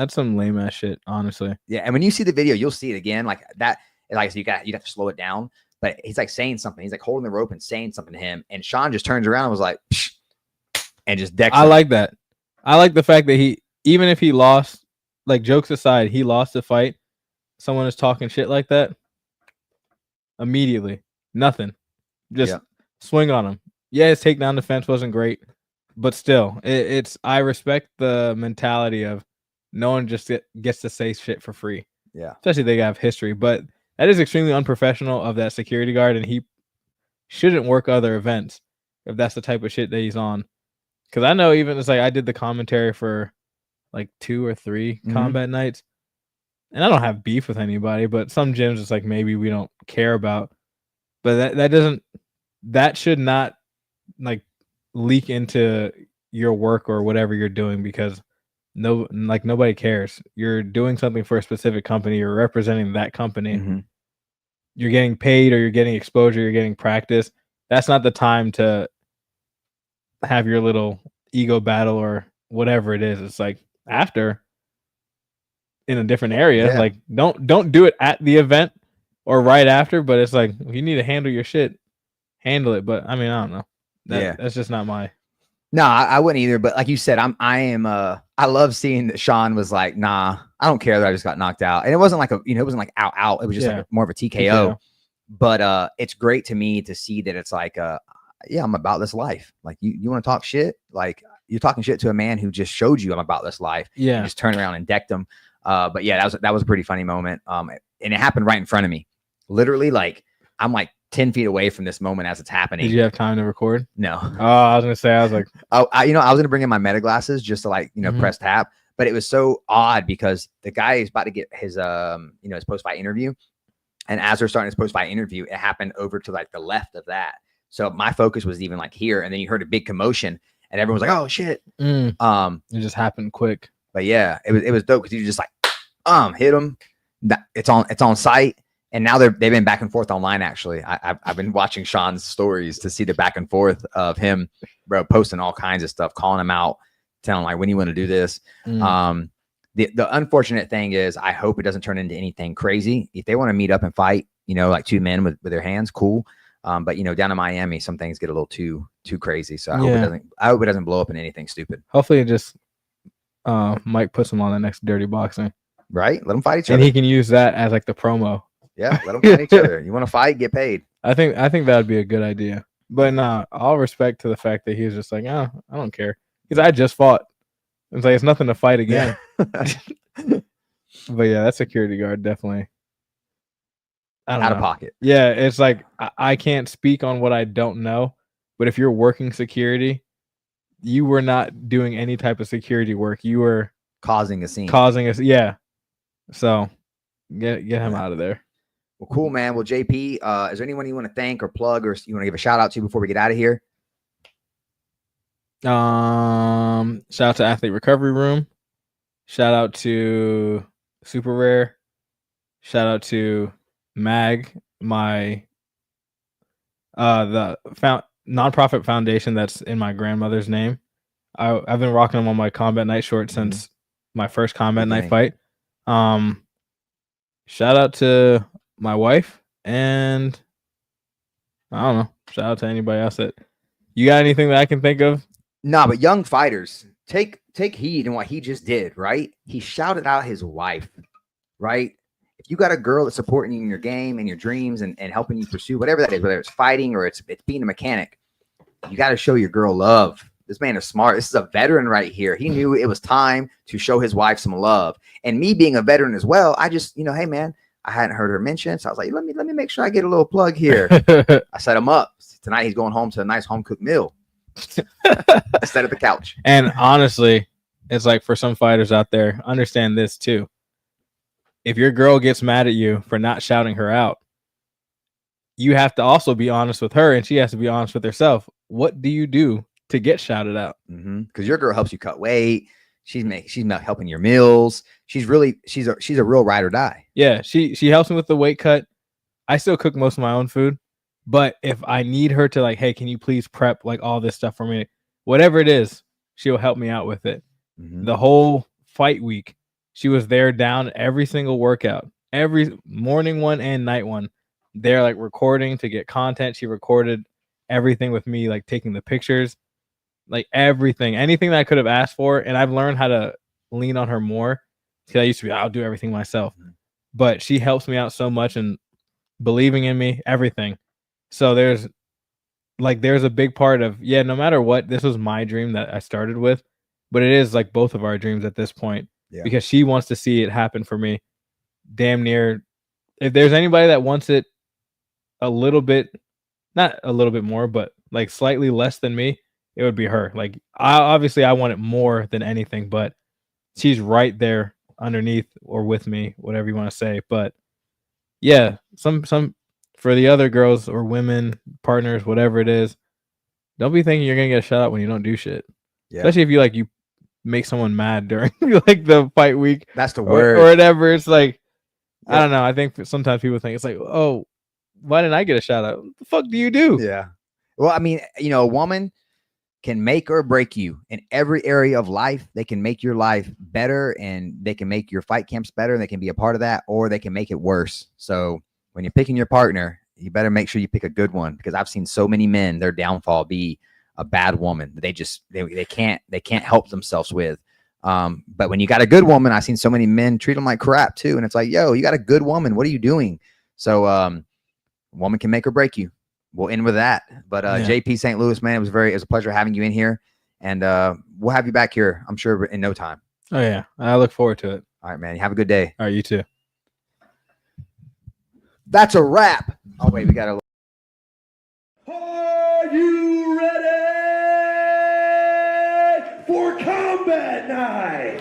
[SPEAKER 3] some lame ass shit, honestly.
[SPEAKER 1] Yeah. And when you see the video, you'll see it again. Like that, like, so you have to slow it down. But he's like saying something. He's like holding the rope and saying something to him. And Sean just turns around and was like, psh, and just decks him.
[SPEAKER 3] I like that. I like the fact that even if he lost, like, jokes aside, he lost the fight. Someone is talking shit like that. Immediately, nothing. Just swing on him. Yeah, his takedown defense wasn't great, but still, I respect the mentality of no one just gets to say shit for free.
[SPEAKER 1] Yeah.
[SPEAKER 3] Especially if they have history. But that is extremely unprofessional of that security guard, and he shouldn't work other events if that's the type of shit that he's on. Because I know even it's like I did the commentary for like 2 or 3 combat nights, and I don't have beef with anybody, but some gyms it's like maybe we don't care about. But that should not like leak into your work or whatever you're doing, because nobody cares. You're doing something for a specific company, you're representing that company. You're getting paid, or you're getting exposure, you're getting practice. That's not the time to have your little ego battle or whatever it is. It's like after in a different area. Like don't do it at the event or right after, but it's like if you need to handle your shit, handle it. But I mean, I don't know. That's just not my.
[SPEAKER 1] No, I wouldn't either. But like you said, I love seeing that Sean was like, nah, I don't care that I just got knocked out. And it wasn't like it wasn't like out. It was just like more of a TKO. But it's great to me to see that it's like, I'm about this life. Like you want to talk shit? Like you're talking shit to a man who just showed you I'm about this life.
[SPEAKER 3] Yeah.
[SPEAKER 1] You just turn around and decked him. But yeah, that was a pretty funny moment. And it happened right in front of me. Literally, like I'm like 10 feet away from this moment as it's happening.
[SPEAKER 3] Did you have time to record?
[SPEAKER 1] No.
[SPEAKER 3] Oh, I was gonna say, I was like,
[SPEAKER 1] I was gonna bring in my meta glasses just to like, press tap. But it was so odd because the guy is about to get his his post-fight interview. And as they're starting his post-fight interview, it happened over to like the left of that. So my focus was even like here, and then you heard a big commotion, and everyone was like, "Oh shit!"
[SPEAKER 3] It just happened quick.
[SPEAKER 1] But yeah, it was dope because you just like, hit him. It's on site, and now they've been back and forth online. Actually, I've been watching Sean's stories to see the back and forth of him, bro, posting all kinds of stuff, calling him out, telling him like, when you want to do this. The unfortunate thing is, I hope it doesn't turn into anything crazy. If they want to meet up and fight, like 2 men with their hands, cool. But down in Miami, some things get a little too crazy. So I hope it doesn't blow up in anything stupid.
[SPEAKER 3] Hopefully, it just Mike puts him on the next Dirty Boxing.
[SPEAKER 1] Right? Let them fight each other.
[SPEAKER 3] And he can use that as like the promo.
[SPEAKER 1] Yeah, let them fight each other. You want to fight, get paid.
[SPEAKER 3] I think that would be a good idea. But nah, all respect to the fact that he was just like, I don't care. Because I just fought. It's like it's nothing to fight again. But yeah, that security guard definitely
[SPEAKER 1] out of pocket.
[SPEAKER 3] Yeah, it's like I can't speak on what I don't know. But if you're working security, you were not doing any type of security work. You were
[SPEAKER 1] causing a scene.
[SPEAKER 3] Yeah. So get him out of there.
[SPEAKER 1] Well, cool, man. Well, JP, is there anyone you want to thank or plug or you want to give a shout out to before we get out of here?
[SPEAKER 3] Shout out to Athlete Recovery Room. Shout out to Super Rare. Shout out to MAG, my the nonprofit foundation that's in my grandmother's name. I've been rocking them on my combat night short since my first combat night fight. Shout out to my wife, and I don't know. Shout out to anybody else that You got anything that I can think of?
[SPEAKER 1] No, but young fighters, take heed in what he just did, right? He shouted out his wife, right? If you got a girl that's supporting you in your game and your dreams and helping you pursue whatever that is, whether it's fighting or it's being a mechanic, you got to show your girl love. This man is smart. This is a veteran right here. He knew it was time to show his wife some love. And me being a veteran as well, I just, hey, man, I hadn't heard her mention. So I was like, let me make sure I get a little plug here. I set him up. Tonight he's going home to a nice home-cooked meal. Instead of the couch.
[SPEAKER 3] And honestly, it's like for some fighters out there, understand this too. If your girl gets mad at you for not shouting her out, you have to also be honest with her, and she has to be honest with herself. What do you do to get shouted out?
[SPEAKER 1] Because your girl helps you cut weight. She's helping your meals. She's a real ride or die.
[SPEAKER 3] Yeah, she helps me with the weight cut. I still cook most of my own food, but if I need her to like, hey, can you please prep like all this stuff for me? Whatever it is, she'll help me out with it. The whole fight week, she was there down every single workout, every morning one and night one. They're like recording to get content. She recorded everything with me, like taking the pictures, like everything, anything that I could have asked for. And I've learned how to lean on her more. Because I used to be, I'll do everything myself. But she helps me out so much and believing in me, everything. So there's a big part of, no matter what, this was my dream that I started with. But it is like both of our dreams at this point. Yeah. Because she wants to see it happen for me. Damn near. If there's anybody that wants it a little bit, not a little bit more, but like slightly less than me, it would be her. Like I want it more than anything, but she's right there underneath or with me, whatever you want to say. But yeah, some for the other girls or women, partners, whatever it is, don't be thinking you're gonna get a shout out when you don't do shit. Yeah. Especially if you make someone mad during like the fight week.
[SPEAKER 1] That's the word.
[SPEAKER 3] Or whatever. It's like, I don't know. I think sometimes people think it's like, oh, why didn't I get a shout out? What the fuck do you do?
[SPEAKER 1] Yeah. Well, I mean, a woman can make or break you in every area of life. They can make your life better, and they can make your fight camps better, and they can be a part of that, or they can make it worse. So when you're picking your partner, you better make sure you pick a good one, because I've seen so many men, their downfall be a bad woman that they can't help themselves with. But when you got a good woman, I've seen so many men treat them like crap too. And it's like, yo, you got a good woman. What are you doing? So, woman can make or break you. We'll end with that. But JP St. Louis, man, it was a pleasure having you in here, and we'll have you back here, I'm sure, in no time.
[SPEAKER 3] Oh yeah, I look forward to it.
[SPEAKER 1] All right, man. Have a good day.
[SPEAKER 3] All right, you too.
[SPEAKER 1] That's a wrap. Oh wait, we got a.
[SPEAKER 2] Are you ready for combat night?